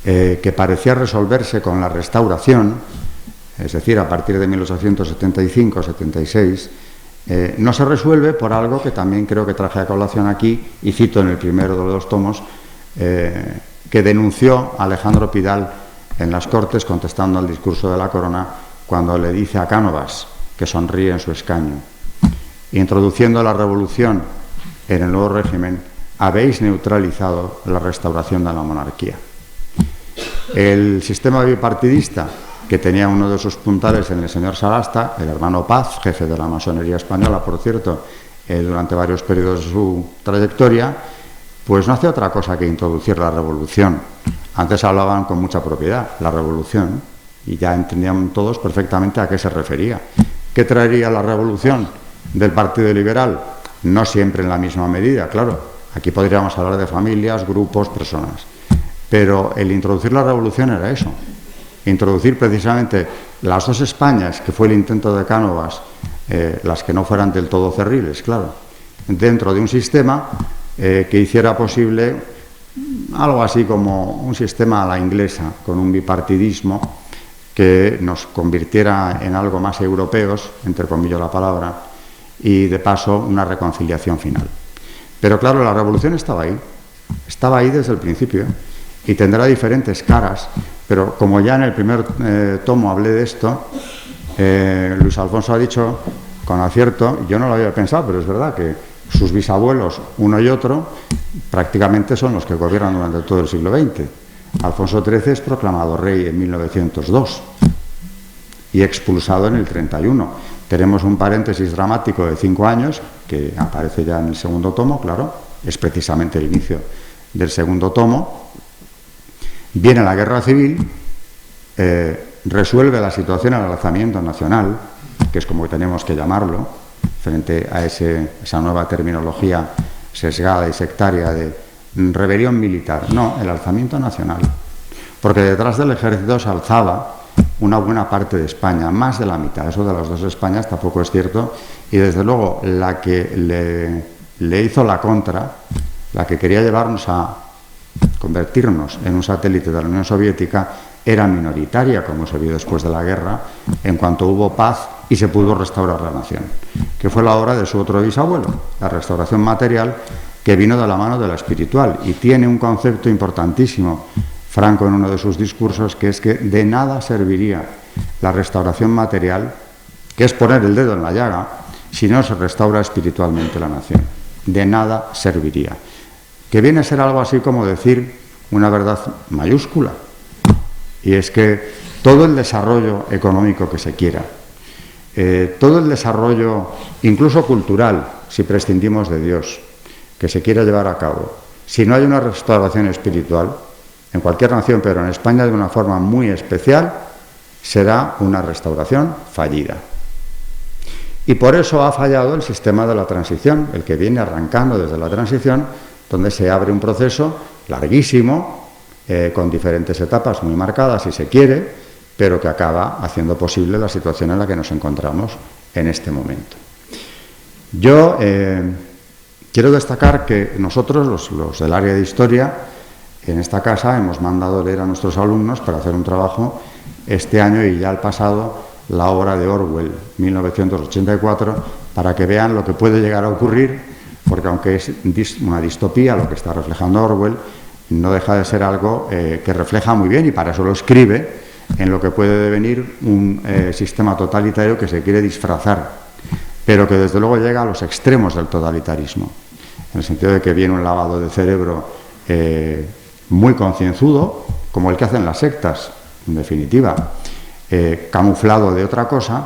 que parecía resolverse con la Restauración, es decir, a partir de 1875-76, no se resuelve por algo que también creo que traje a colación aquí, y cito en el primero de los dos tomos, que denunció Alejandro Pidal en las Cortes contestando al discurso de la Corona, cuando le dice a Cánovas, que sonríe en su escaño: introduciendo la revolución en el nuevo régimen, habéis neutralizado la restauración de la monarquía. El sistema bipartidista, que tenía uno de sus puntales en el señor Sagasta, el hermano Paz, jefe de la masonería española, por cierto, durante varios periodos de su trayectoria, pues no hace otra cosa que introducir la revolución. Antes hablaban con mucha propiedad, la revolución, y ya entendían todos perfectamente a qué se refería. ¿Qué traería la revolución del Partido Liberal? no siempre en la misma medida, claro. Aquí podríamos hablar de familias, grupos, personas. Pero el introducir la revolución era eso. Introducir precisamente las dos Españas, que fue el intento de Cánovas, las que no fueran del todo cerriles, claro, dentro de un sistema que hiciera posible algo así como un sistema a la inglesa, con un bipartidismo que nos convirtiera en algo más europeos, entre comillas la palabra, y de paso una reconciliación final. Pero claro, la revolución estaba ahí desde el principio, y tendrá diferentes caras, pero como ya en el primer tomo hablé de esto, Luis Alfonso ha dicho con acierto, yo no lo había pensado, pero es verdad que sus bisabuelos, uno y otro, prácticamente son los que gobiernan durante todo el siglo XX. Alfonso XIII es proclamado rey en 1902 y expulsado en el 31. Tenemos un paréntesis dramático de 5 años, que aparece ya en el segundo tomo, claro, es precisamente el inicio del segundo tomo. Viene la guerra civil, resuelve la situación al alzamiento nacional, que es como tenemos que llamarlo, frente a esa nueva terminología sesgada y sectaria de rebelión militar. No, el alzamiento nacional. Porque detrás del ejército se alzaba una buena parte de España, más de la mitad. Eso de las dos Españas tampoco es cierto. Y desde luego la que le hizo la contra, la que quería llevarnos a convertirnos en un satélite de la Unión Soviética, era minoritaria, como se vio después de la guerra, en cuanto hubo paz y se pudo restaurar la nación, que fue la obra de su otro bisabuelo, la restauración material, que vino de la mano de la espiritual, y tiene un concepto importantísimo, Franco, en uno de sus discursos, que es que de nada serviría la restauración material, que es poner el dedo en la llaga, si no se restaura espiritualmente la nación. De nada serviría. Que viene a ser algo así como decir una verdad mayúscula, y es que todo el desarrollo económico que se quiera, todo el desarrollo, incluso cultural, si prescindimos de Dios, que se quiera llevar a cabo, si no hay una restauración espiritual, en cualquier nación, pero en España de una forma muy especial, será una restauración fallida. Y por eso ha fallado el sistema de la transición, el que viene arrancando desde la transición, donde se abre un proceso larguísimo, con diferentes etapas muy marcadas, si se quiere, pero que acaba haciendo posible la situación en la que nos encontramos en este momento. Yo quiero destacar que nosotros, los del área de Historia, en esta casa hemos mandado leer a nuestros alumnos para hacer un trabajo este año y ya el pasado, la obra de Orwell, 1984, para que vean lo que puede llegar a ocurrir, porque aunque es una distopía lo que está reflejando Orwell, no deja de ser algo que refleja muy bien, y para eso lo escribe, en lo que puede devenir un sistema totalitario que se quiere disfrazar, pero que desde luego llega a los extremos del totalitarismo, en el sentido de que viene un lavado de cerebro muy concienzudo, como el que hacen las sectas, en definitiva, camuflado de otra cosa.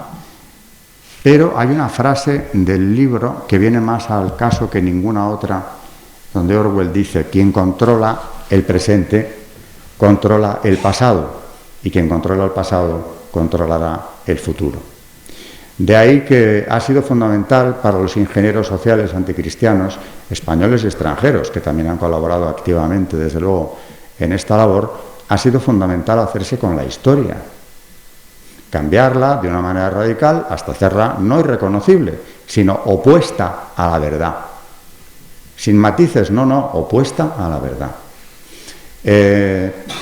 Pero hay una frase del libro que viene más al caso que ninguna otra, donde Orwell dice: quien controla el presente controla el pasado, y quien controla el pasado controlará el futuro. De ahí que ha sido fundamental para los ingenieros sociales anticristianos, españoles y extranjeros, que también han colaborado activamente, desde luego, en esta labor, ha sido fundamental hacerse con la historia, cambiarla de una manera radical hasta hacerla no irreconocible, sino opuesta a la verdad. Sin matices, no, opuesta a la verdad.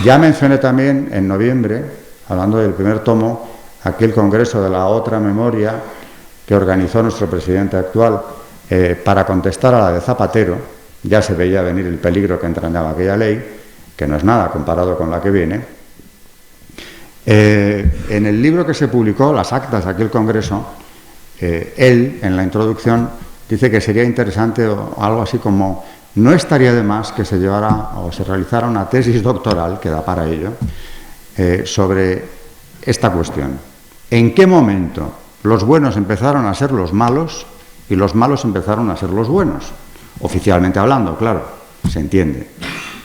Ya mencioné también en noviembre, hablando del primer tomo, aquel congreso de la otra memoria que organizó nuestro presidente actual para contestar a la de Zapatero. Ya se veía venir el peligro que entrañaba aquella ley, que no es nada comparado con la que viene. En el libro que se publicó, las actas de aquel congreso, él, en la introducción, dice que sería interesante algo así como: no estaría de más que se llevara o se realizara una tesis doctoral, que da para ello, sobre esta cuestión. ¿En qué momento los buenos empezaron a ser los malos y los malos empezaron a ser los buenos? Oficialmente hablando, claro, se entiende.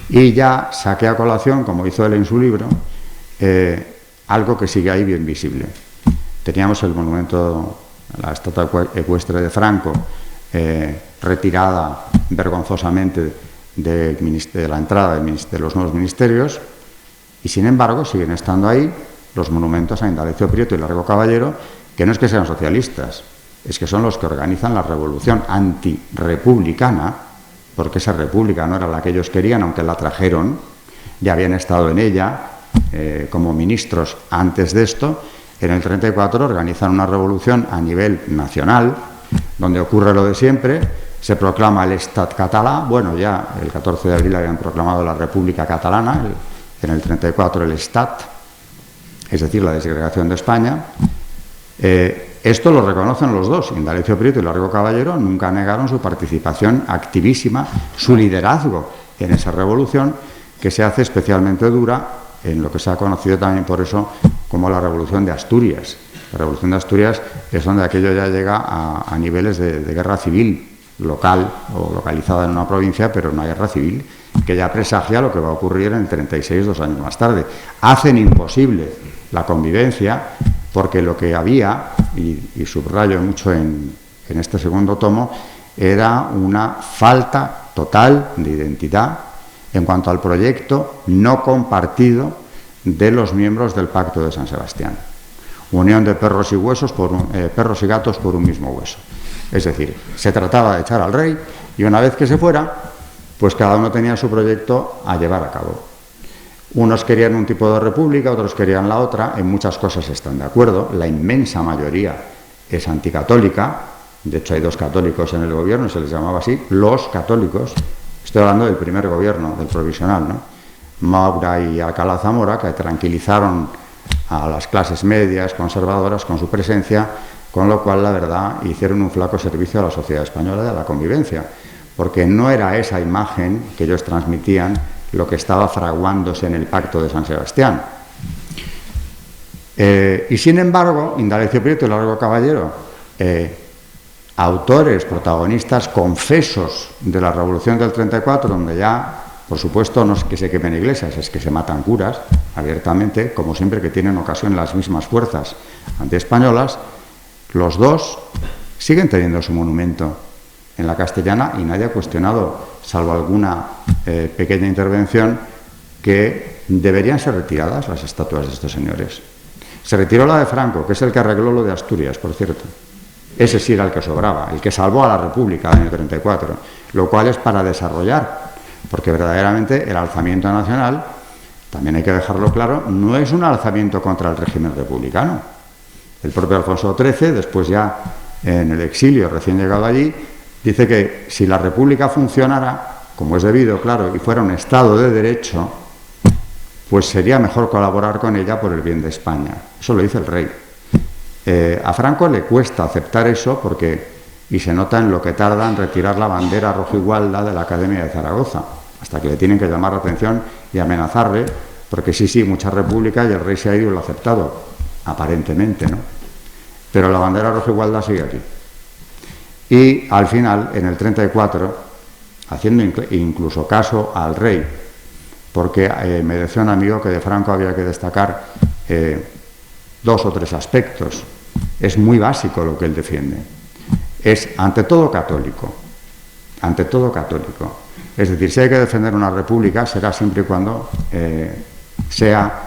Y ya saqué a colación, como hizo él en su libro, algo que sigue ahí bien visible. Teníamos el monumento, la estatua ecuestre de Franco, retirada vergonzosamente de la entrada de los nuevos ministerios, y sin embargo siguen estando ahí los monumentos a Indalecio Prieto y Largo Caballero, que no es que sean socialistas, es que son los que organizan la revolución antirrepublicana, porque esa república no era la que ellos querían, aunque la trajeron, ya habían estado en ella como ministros antes de esto. En el 34 organizan una revolución a nivel nacional, donde ocurre lo de siempre, se proclama el Estat català. Bueno, ya el 14 de abril habían proclamado la República Catalana, en el 34 el Estat, es decir, la desagregación de España. Esto lo reconocen los dos, Indalecio Prieto y Largo Caballero, nunca negaron su participación activísima, su liderazgo en esa revolución, que se hace especialmente dura en lo que se ha conocido también por eso como la Revolución de Asturias. La Revolución de Asturias es donde aquello ya llega a niveles de guerra civil local o localizada en una provincia, pero una guerra civil que ya presagia lo que va a ocurrir en el 36, 2 años más tarde. Hacen imposible la convivencia, porque lo que había, y subrayo mucho en este segundo tomo, era una falta total de identidad en cuanto al proyecto no compartido de los miembros del Pacto de San Sebastián. Unión de perros y perros y gatos por un mismo hueso. Es decir, se trataba de echar al rey y una vez que se fuera, pues cada uno tenía su proyecto a llevar a cabo. Unos querían un tipo de república, otros querían la otra, en muchas cosas están de acuerdo, la inmensa mayoría es anticatólica, de hecho hay 2 católicos en el gobierno, se les llamaba así, los católicos, estoy hablando del primer gobierno, del provisional, ¿no? Maura y Alcalá Zamora, que tranquilizaron a las clases medias, conservadoras, con su presencia, con lo cual, la verdad, hicieron un flaco servicio a la sociedad española y a la convivencia, porque no era esa imagen que ellos transmitían lo que estaba fraguándose en el Pacto de San Sebastián. Y sin embargo, Indalecio Prieto y Largo Caballero, autores, protagonistas, confesos de la Revolución del 34, donde ya, por supuesto, no es que se quemen iglesias, es que se matan curas abiertamente, como siempre que tienen ocasión las mismas fuerzas antiespañolas, los dos siguen teniendo su monumento en la Castellana y nadie ha cuestionado, salvo alguna pequeña intervención, que deberían ser retiradas las estatuas de estos señores. Se retiró la de Franco, que es el que arregló lo de Asturias, por cierto. Ese sí era el que sobraba, el que salvó a la República en el 34, lo cual es para desarrollar, porque verdaderamente el alzamiento nacional, también hay que dejarlo claro, no es un alzamiento contra el régimen republicano. El propio Alfonso XIII, después ya en el exilio, recién llegado allí, dice que si la República funcionara, como es debido, claro, y fuera un Estado de Derecho, pues sería mejor colaborar con ella por el bien de España. Eso lo dice el rey. A Franco le cuesta aceptar eso y se nota en lo que tarda en retirar la bandera rojigualda de la Academia de Zaragoza, hasta que le tienen que llamar la atención y amenazarle, porque sí, mucha república y el rey se ha ido y lo ha aceptado, aparentemente, ¿no? Pero la bandera rojigualda sigue aquí. Y al final, en el 34, haciendo incluso caso al rey, porque me decía un amigo que de Franco había que destacar 2 o 3 aspectos. Es muy básico lo que él defiende. Es ante todo católico. Ante todo católico. Es decir, si hay que defender una república, será siempre y cuando sea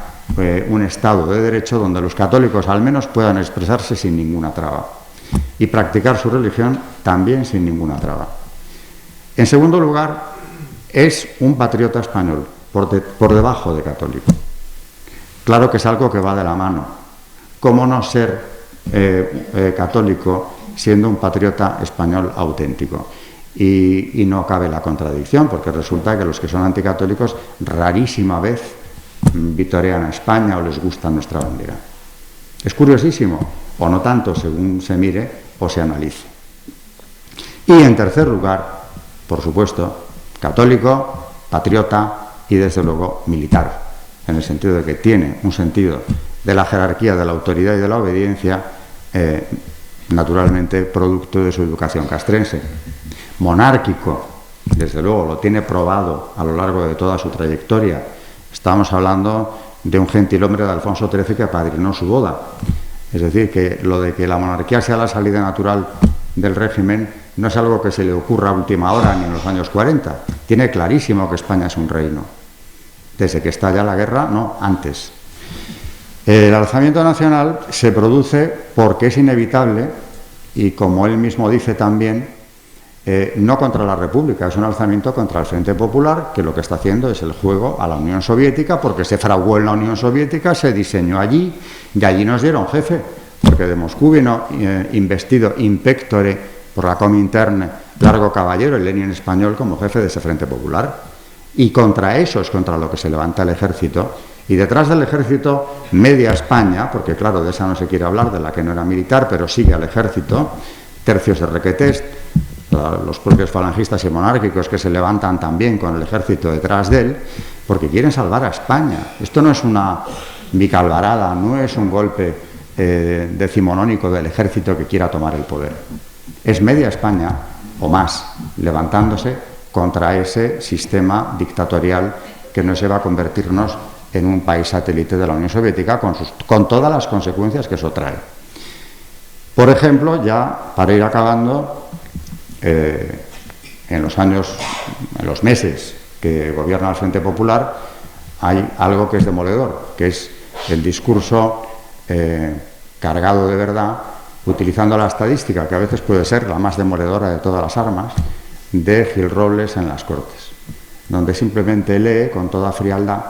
un Estado de Derecho donde los católicos al menos puedan expresarse sin ninguna traba y practicar su religión también sin ninguna traba. En segundo lugar, es un patriota español, por debajo de católico. Claro que es algo que va de la mano. ¿Cómo no ser católico siendo un patriota español auténtico? Y no cabe la contradicción, porque resulta que los que son anticatólicos rarísima vez vitorean a España o les gusta nuestra bandera. Es curiosísimo, o no tanto según se mire o se analice. Y en tercer lugar, por supuesto, católico, patriota y desde luego militar, en el sentido de que tiene un sentido de la jerarquía, de la autoridad y de la obediencia, naturalmente producto de su educación castrense. Monárquico, desde luego, lo tiene probado a lo largo de toda su trayectoria. Estamos hablando de un gentilhombre de Alfonso XIII que apadrinó su boda. Es decir, que lo de que la monarquía sea la salida natural del régimen no es algo que se le ocurra a última hora ni en los años 40. Tiene clarísimo que España es un reino. Desde que estalla la guerra, no, antes. El alzamiento nacional se produce porque es inevitable y, como él mismo dice también, no contra la República, es un alzamiento contra el Frente Popular, que lo que está haciendo es el juego a la Unión Soviética, porque se fraguó en la Unión Soviética, se diseñó allí y allí nos dieron jefe, porque de Moscú vino investido in pectore por la Comintern Largo Caballero, el Lenin español, como jefe de ese Frente Popular. Y contra eso es contra lo que se levanta el ejército. Y detrás del ejército, media España, porque claro, de esa no se quiere hablar, de la que no era militar, pero sigue al ejército, tercios de Requetés, los propios falangistas y monárquicos que se levantan también con el ejército detrás de él, porque quieren salvar a España. Esto no es una bicalvarada, no es un golpe decimonónico del ejército que quiera tomar el poder. Es media España, o más, levantándose contra ese sistema dictatorial que nos lleva a convertirnos en un país satélite de la Unión Soviética con todas las consecuencias que eso trae. Por ejemplo, ya para ir acabando, en los meses que gobierna el Frente Popular, hay algo que es demoledor, que es el discurso cargado de verdad, utilizando la estadística, que a veces puede ser la más demoledora de todas las armas, de Gil Robles en las Cortes, donde simplemente lee con toda frialdad,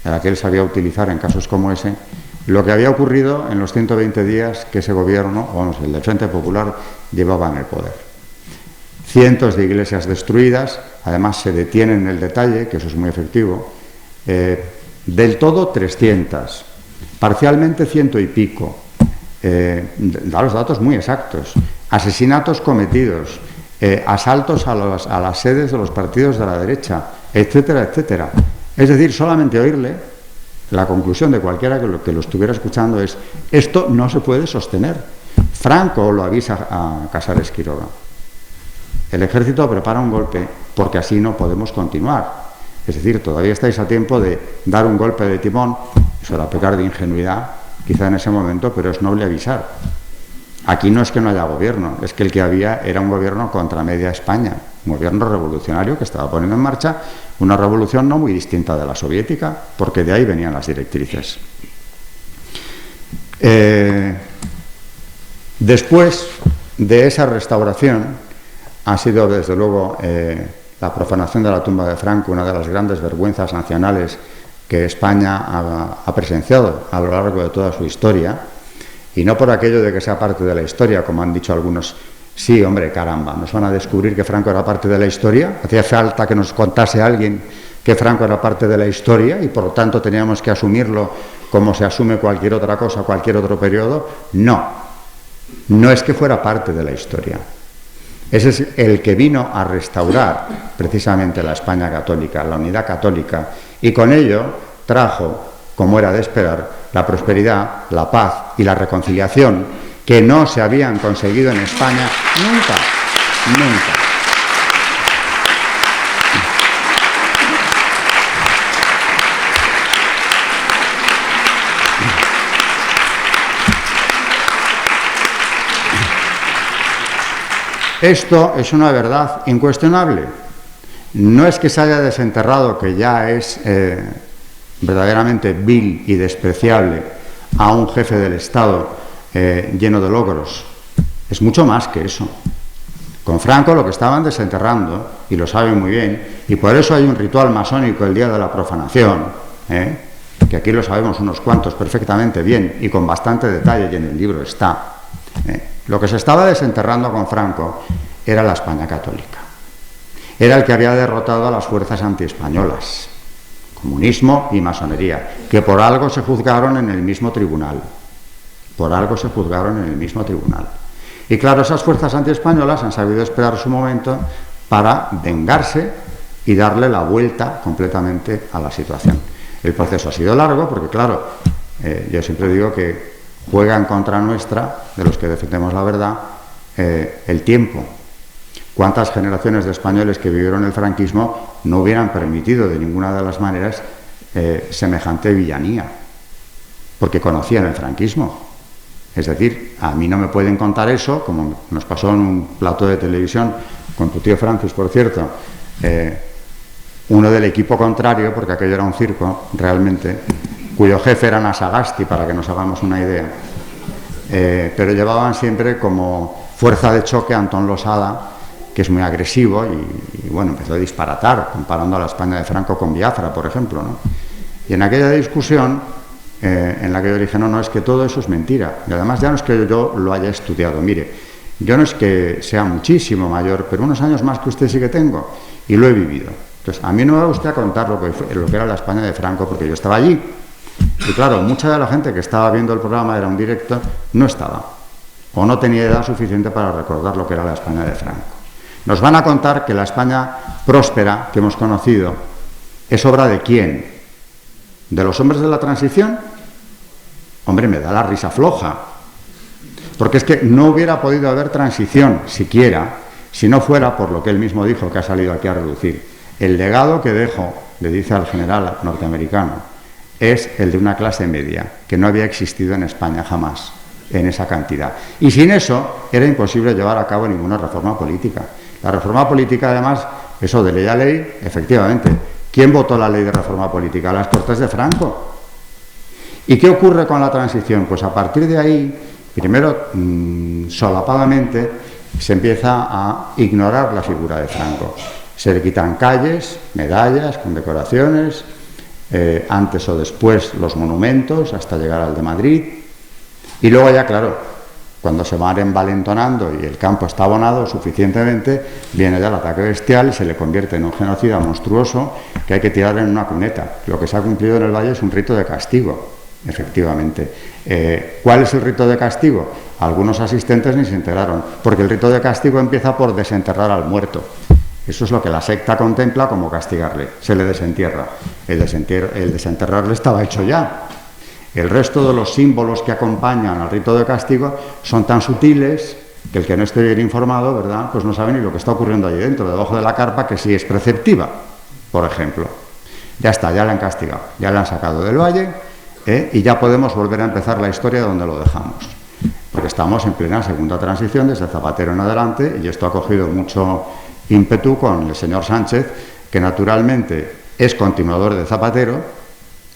la que él sabía utilizar en casos como ese, lo que había ocurrido en los 120 días que ese gobierno, el del Frente Popular, llevaba en el poder. Cientos de iglesias destruidas, además se detiene en el detalle, que eso es muy efectivo, del todo 300, parcialmente 100 y pico, da los datos muy exactos, asesinatos cometidos, asaltos a las sedes de los partidos de la derecha, etcétera, etcétera. Es decir, solamente oírle, la conclusión de cualquiera que lo estuviera escuchando es: esto no se puede sostener. Franco lo avisa a Casares Quiroga. El ejército prepara un golpe porque así no podemos continuar. Es decir, todavía estáis a tiempo de dar un golpe de timón. Eso era pecar de ingenuidad, quizá en ese momento, pero es noble avisar. Aquí no es que no haya gobierno, es que el que había era un gobierno contra media España, un gobierno revolucionario que estaba poniendo en marcha una revolución no muy distinta de la soviética, porque de ahí venían las directrices. Después de esa restauración, ha sido desde luego la profanación de la tumba de Franco una de las grandes vergüenzas nacionales que España ha presenciado a lo largo de toda su historia, y no por aquello de que sea parte de la historia, como han dicho algunos. Sí, hombre, caramba, nos van a descubrir que Franco era parte de la historia. Hacía falta que nos contase alguien que Franco era parte de la historia y por lo tanto teníamos que asumirlo como se asume cualquier otra cosa, cualquier otro periodo. No, no es que fuera parte de la historia. Ese es el que vino a restaurar precisamente la España católica, la unidad católica, y con ello trajo, como era de esperar, la prosperidad, la paz y la reconciliación que no se habían conseguido en España nunca, nunca. Esto es una verdad incuestionable. No es que se haya desenterrado, que ya es verdaderamente vil y despreciable, a un jefe del Estado lleno de logros. Es mucho más que eso. Con Franco lo que estaban desenterrando, y lo saben muy bien, y por eso hay un ritual masónico el día de la profanación, que aquí lo sabemos unos cuantos perfectamente bien y con bastante detalle, y en el libro está. Lo que se estaba desenterrando con Franco era la España católica. Era el que había derrotado a las fuerzas antiespañolas, comunismo y masonería, que por algo se juzgaron en el mismo tribunal. Por algo se juzgaron en el mismo tribunal. Y claro, esas fuerzas antiespañolas han sabido esperar su momento para vengarse y darle la vuelta completamente a la situación. El proceso ha sido largo porque, claro, yo siempre digo que juega en contra nuestra, de los que defendemos la verdad, el tiempo. ¿Cuántas generaciones de españoles que vivieron el franquismo no hubieran permitido de ninguna de las maneras semejante villanía? Porque conocían el franquismo. Es decir, a mí no me pueden contar eso, como nos pasó en un plato de televisión, con tu tío Francis, por cierto, uno del equipo contrario, porque aquello era un circo, realmente, cuyo jefe era Nasagasti, para que nos hagamos una idea, pero llevaban siempre como fuerza de choque a Antón Losada, que es muy agresivo y bueno, empezó a disparatar, comparando a la España de Franco con Biafra, por ejemplo, ¿no? Y en aquella discusión, en la que yo dije, no, es que todo eso es mentira. Y además ya no es que yo lo haya estudiado. Mire, yo no es que sea muchísimo mayor, pero unos años más que usted sí que tengo, y lo he vivido. Entonces, a mí no me va usted a contar lo que era la España de Franco, porque yo estaba allí. Y claro, mucha de la gente que estaba viendo el programa, era un directo, no estaba. O no tenía edad suficiente para recordar lo que era la España de Franco. Nos van a contar que la España próspera que hemos conocido es obra de ¿quién? ¿De los hombres de la transición? Hombre, me da la risa floja. Porque es que no hubiera podido haber transición, siquiera, si no fuera por lo que él mismo dijo, que ha salido aquí a reducir. El legado que dejo, le dice al general norteamericano, es el de una clase media, que no había existido en España jamás, en esa cantidad. Y sin eso era imposible llevar a cabo ninguna reforma política. La reforma política, además, eso de ley a ley, efectivamente. ¿Quién votó la ley de reforma política? Las Cortes de Franco. ¿Y qué ocurre con la transición? Pues a partir de ahí, primero, solapadamente, se empieza a ignorar la figura de Franco. Se le quitan calles, medallas, condecoraciones, antes o después los monumentos, hasta llegar al de Madrid. Y luego ya, claro, cuando se van envalentonando y el campo está abonado suficientemente, viene ya el ataque bestial y se le convierte en un genocida monstruoso que hay que tirar en una cuneta. Lo que se ha cumplido en el Valle es un rito de castigo, efectivamente. ¿Cuál es el rito de castigo? Algunos asistentes ni se enteraron, porque el rito de castigo empieza por desenterrar al muerto. Eso es lo que la secta contempla como castigarle. Se le desentierra. El desenterrarle estaba hecho ya. El resto de los símbolos que acompañan al rito de castigo son tan sutiles que el que no esté bien informado, ¿verdad?, pues no sabe ni lo que está ocurriendo allí dentro, debajo de la carpa, que sí es preceptiva, por ejemplo. Ya está, ya la han castigado, ya la han sacado del valle, y ya podemos volver a empezar la historia donde lo dejamos. Porque estamos en plena segunda transición, desde Zapatero en adelante, y esto ha cogido mucho ímpetu con el señor Sánchez, que naturalmente es continuador de Zapatero,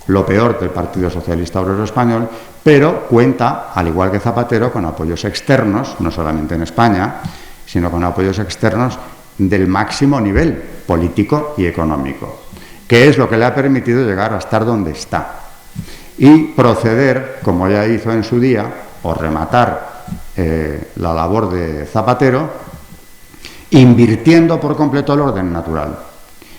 lo peor del Partido Socialista Obrero Español, pero cuenta, al igual que Zapatero, con apoyos externos, no solamente en España, sino con apoyos externos del máximo nivel político y económico, que es lo que le ha permitido llegar a estar donde está. Y proceder, como ya hizo en su día, o rematar la labor de Zapatero, invirtiendo por completo el orden natural.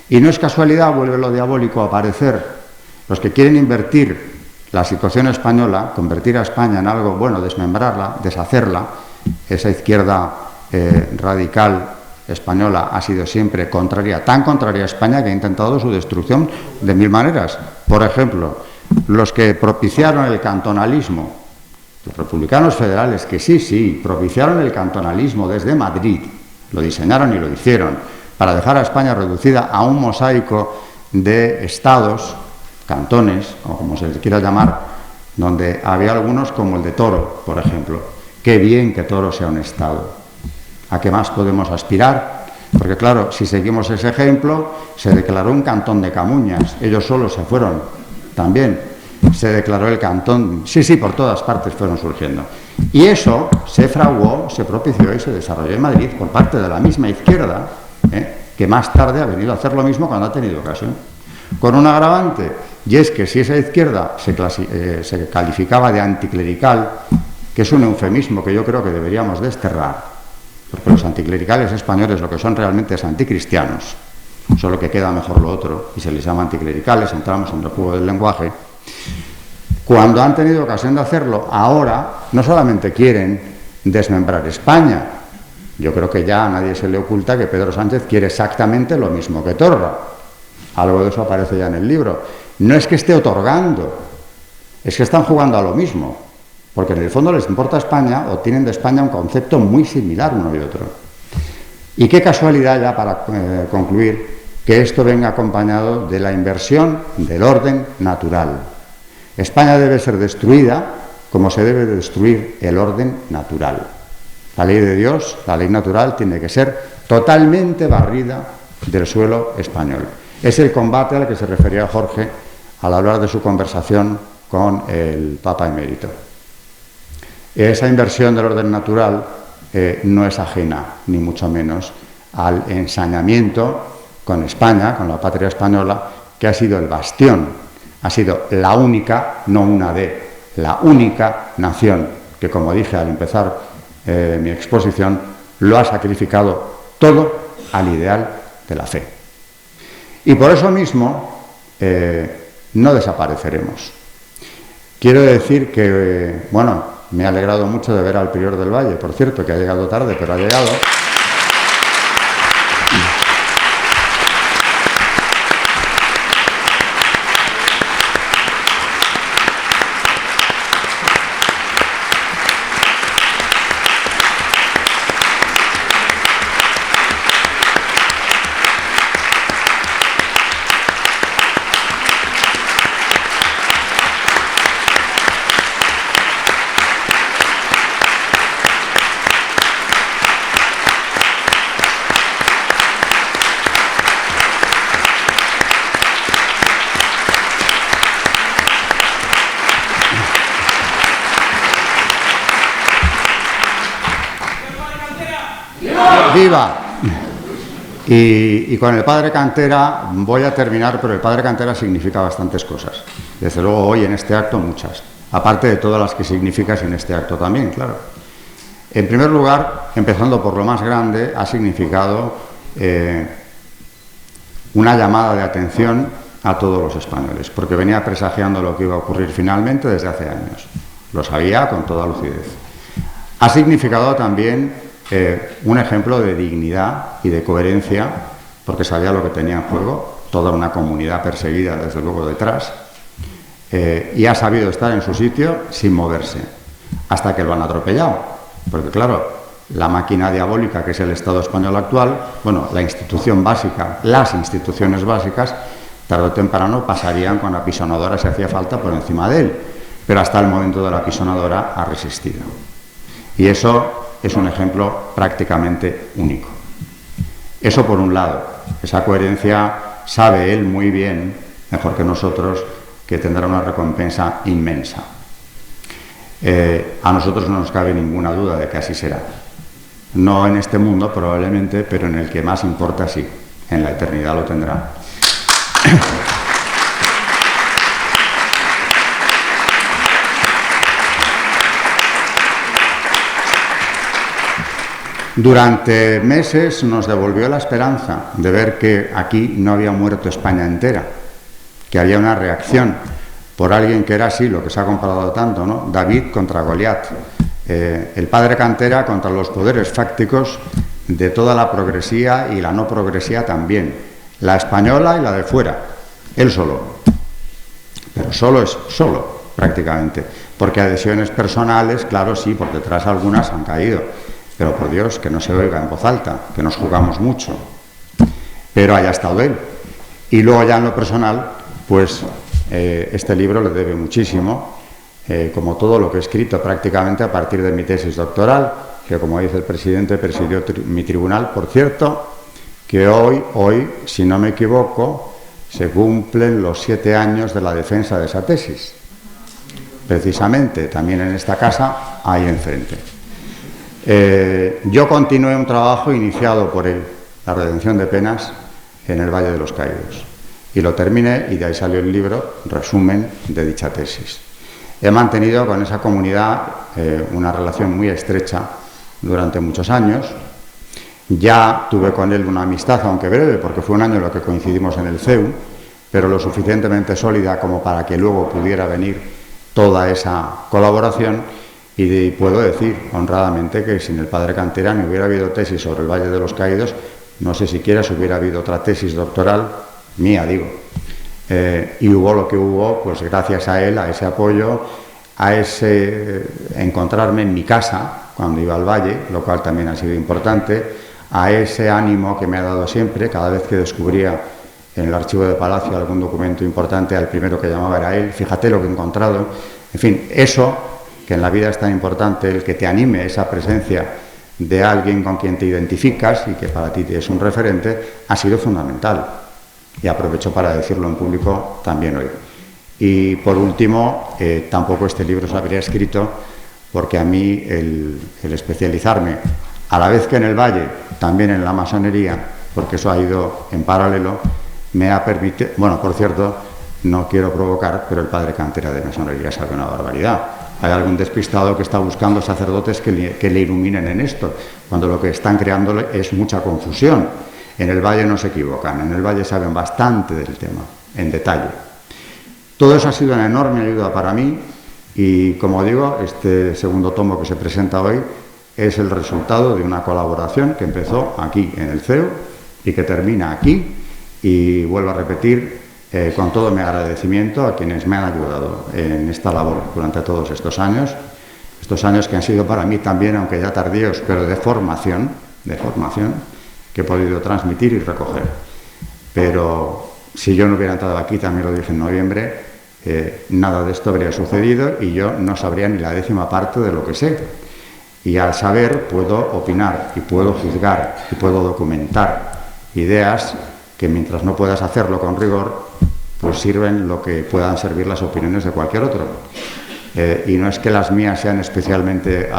Y no es casualidad, vuelve lo diabólico a aparecer. Los que quieren invertir la situación española, convertir a España en algo bueno, desmembrarla, deshacerla, esa izquierda radical española ha sido siempre contraria, tan contraria a España que ha intentado su destrucción de mil maneras. Por ejemplo, los que propiciaron el cantonalismo, los republicanos federales, que sí, propiciaron el cantonalismo desde Madrid, lo diseñaron y lo hicieron, para dejar a España reducida a un mosaico de estados, cantones, o como se les quiera llamar, donde había algunos como el de Toro, por ejemplo. Qué bien que Toro sea un estado. ¿A qué más podemos aspirar? Porque claro, si seguimos ese ejemplo, se declaró un cantón de Camuñas. Ellos solos se fueron también. Se declaró el cantón... Sí, por todas partes fueron surgiendo. Y eso se fraguó, se propició y se desarrolló en Madrid por parte de la misma izquierda, que más tarde ha venido a hacer lo mismo cuando ha tenido ocasión. Con un agravante, y es que si esa izquierda se calificaba de anticlerical, que es un eufemismo que yo creo que deberíamos desterrar, porque los anticlericales españoles lo que son realmente es anticristianos, solo que queda mejor lo otro, y se les llama anticlericales, entramos en el juego del lenguaje. Cuando han tenido ocasión de hacerlo, ahora no solamente quieren desmembrar España, yo creo que ya a nadie se le oculta que Pedro Sánchez quiere exactamente lo mismo que Torra. Algo de eso aparece ya en el libro. No es que esté otorgando, es que están jugando a lo mismo, porque en el fondo les importa España o tienen de España un concepto muy similar uno y otro. Y qué casualidad, ya para concluir, que esto venga acompañado de la inversión del orden natural. España debe ser destruida como se debe de destruir el orden natural. La ley de Dios, la ley natural, tiene que ser totalmente barrida del suelo español. Es el combate al que se refería Jorge al hablar de su conversación con el Papa emérito. Esa inversión del orden natural no es ajena, ni mucho menos, al ensañamiento con España, con la patria española, que ha sido el bastión, ha sido la única, no una de, la única nación que, como dije al empezar mi exposición, lo ha sacrificado todo al ideal de la fe. Y por eso mismo no desapareceremos. Quiero decir que, bueno, me ha alegrado mucho de ver al prior del Valle, por cierto, que ha llegado tarde, pero ha llegado. ¡Viva! Y con el padre Cantera voy a terminar, pero el padre Cantera significa bastantes cosas. Desde luego hoy en este acto muchas, aparte de todas las que significa sin este acto también, claro. En primer lugar, empezando por lo más grande, ha significado una llamada de atención a todos los españoles, porque venía presagiando lo que iba a ocurrir finalmente desde hace años. Lo sabía con toda lucidez. Ha significado también un ejemplo de dignidad y de coherencia, porque sabía lo que tenía en juego, toda una comunidad perseguida desde luego detrás, y ha sabido estar en su sitio sin moverse, hasta que lo han atropellado, porque claro, la máquina diabólica que es el Estado español actual, bueno, la institución básica, las instituciones básicas, tarde o temprano pasarían con la pisonadora si hacía falta por encima de él, pero hasta el momento de la pisonadora ha resistido. Y eso es un ejemplo prácticamente único. Eso por un lado, esa coherencia sabe él muy bien, mejor que nosotros, que tendrá una recompensa inmensa. A nosotros no nos cabe ninguna duda de que así será. No en este mundo probablemente, pero en el que más importa sí, en la eternidad lo tendrá. Durante meses nos devolvió la esperanza de ver que aquí no había muerto España entera, que había una reacción por alguien que era así, lo que se ha comparado tanto, ¿no? David contra Goliat, el padre Cantera contra los poderes fácticos de toda la progresía y la no progresía también, la española y la de fuera, él solo, pero solo es solo prácticamente, porque adhesiones personales, claro, sí, por detrás algunas han caído. Pero por Dios, que no se oiga en voz alta, que nos jugamos mucho. Pero haya estado él. Y luego ya en lo personal, pues este libro le debe muchísimo, como todo lo que he escrito prácticamente a partir de mi tesis doctoral, que como dice el presidente, presidió mi tribunal. Por cierto, que hoy, si no me equivoco, se cumplen los 7 años de la defensa de esa tesis. Precisamente, también en esta casa, ahí enfrente. Yo continué un trabajo iniciado por él, la redención de penas en el Valle de los Caídos, y lo terminé y de ahí salió el libro, resumen de dicha tesis. He mantenido con esa comunidad una relación muy estrecha durante muchos años. Ya tuve con él una amistad, aunque breve, porque fue un año en lo que coincidimos en el CEU, pero lo suficientemente sólida como para que luego pudiera venir toda esa colaboración. Y puedo decir honradamente que sin el padre Cantera ni hubiera habido tesis sobre el Valle de los Caídos, no sé siquiera si hubiera habido otra tesis doctoral, mía digo. Y hubo lo que hubo, pues gracias a él, a ese apoyo, a ese encontrarme en mi casa cuando iba al Valle, lo cual también ha sido importante, a ese ánimo que me ha dado siempre, cada vez que descubría en el archivo de Palacio algún documento importante, al primero que llamaba era él, fíjate lo que he encontrado, en fin, eso que en la vida es tan importante el que te anime esa presencia de alguien con quien te identificas y que para ti es un referente, ha sido fundamental. Y aprovecho para decirlo en público también hoy. Y por último, tampoco este libro se habría escrito porque a mí el especializarme, a la vez que en el Valle, también en la masonería, porque eso ha ido en paralelo, me ha permitido... Bueno, por cierto, no quiero provocar, pero el padre Cantera de masonería sabe una barbaridad. Hay algún despistado que está buscando sacerdotes que le iluminen en esto, cuando lo que están creándole es mucha confusión. En el Valle no se equivocan, en el Valle saben bastante del tema, en detalle. Todo eso ha sido una enorme ayuda para mí y, como digo, este segundo tomo que se presenta hoy es el resultado de una colaboración que empezó aquí en el CEU y que termina aquí, y vuelvo a repetir, con todo mi agradecimiento a quienes me han ayudado en esta labor durante todos estos años que han sido para mí también, aunque ya tardíos, pero de formación, que he podido transmitir y recoger. Pero si yo no hubiera entrado aquí, también lo dije en noviembre, nada de esto habría sucedido y yo no sabría ni la 10ª parte de lo que sé. Y al saber puedo opinar y puedo juzgar y puedo documentar ideas que, mientras no puedas hacerlo con rigor, pues sirven lo que puedan servir las opiniones de cualquier otro. Y no es que las mías sean especialmente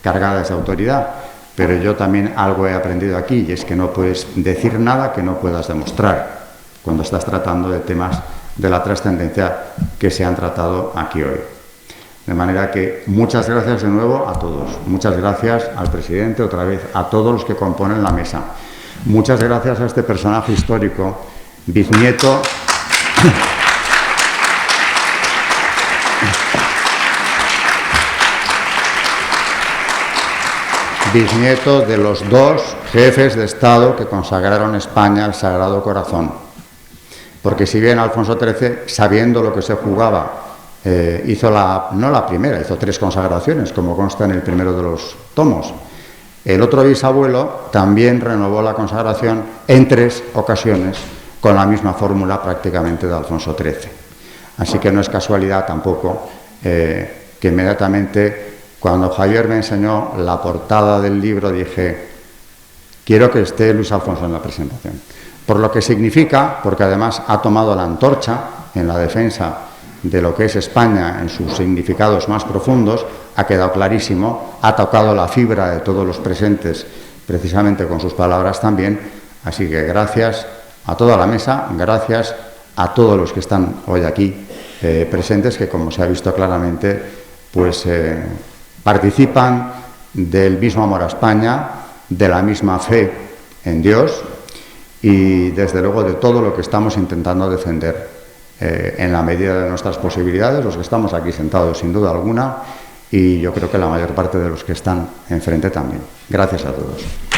cargadas de autoridad, pero yo también algo he aprendido aquí, y es que no puedes decir nada que no puedas demostrar cuando estás tratando de temas de la trascendencia que se han tratado aquí hoy. De manera que muchas gracias de nuevo a todos. Muchas gracias al presidente, otra vez, a todos los que componen la mesa. Muchas gracias a este personaje histórico, bisnieto de los 2 jefes de Estado que consagraron España al Sagrado Corazón. Porque si bien Alfonso XIII, sabiendo lo que se jugaba, hizo no la primera, hizo 3 consagraciones, como consta en el primero de los tomos. El otro bisabuelo también renovó la consagración en 3 ocasiones, con la misma fórmula prácticamente de Alfonso XIII. Así que no es casualidad tampoco que inmediatamente, cuando Javier me enseñó la portada del libro, dije, quiero que esté Luis Alfonso en la presentación. Por lo que significa, porque además ha tomado la antorcha en la defensa de lo que es España en sus significados más profundos, ha quedado clarísimo, ha tocado la fibra de todos los presentes, precisamente con sus palabras también. Así que gracias a toda la mesa, gracias a todos los que están hoy aquí presentes, que, como se ha visto claramente, pues participan del mismo amor a España, de la misma fe en Dios y, desde luego, de todo lo que estamos intentando defender en la medida de nuestras posibilidades, los que estamos aquí sentados sin duda alguna, y yo creo que la mayor parte de los que están enfrente también. Gracias a todos.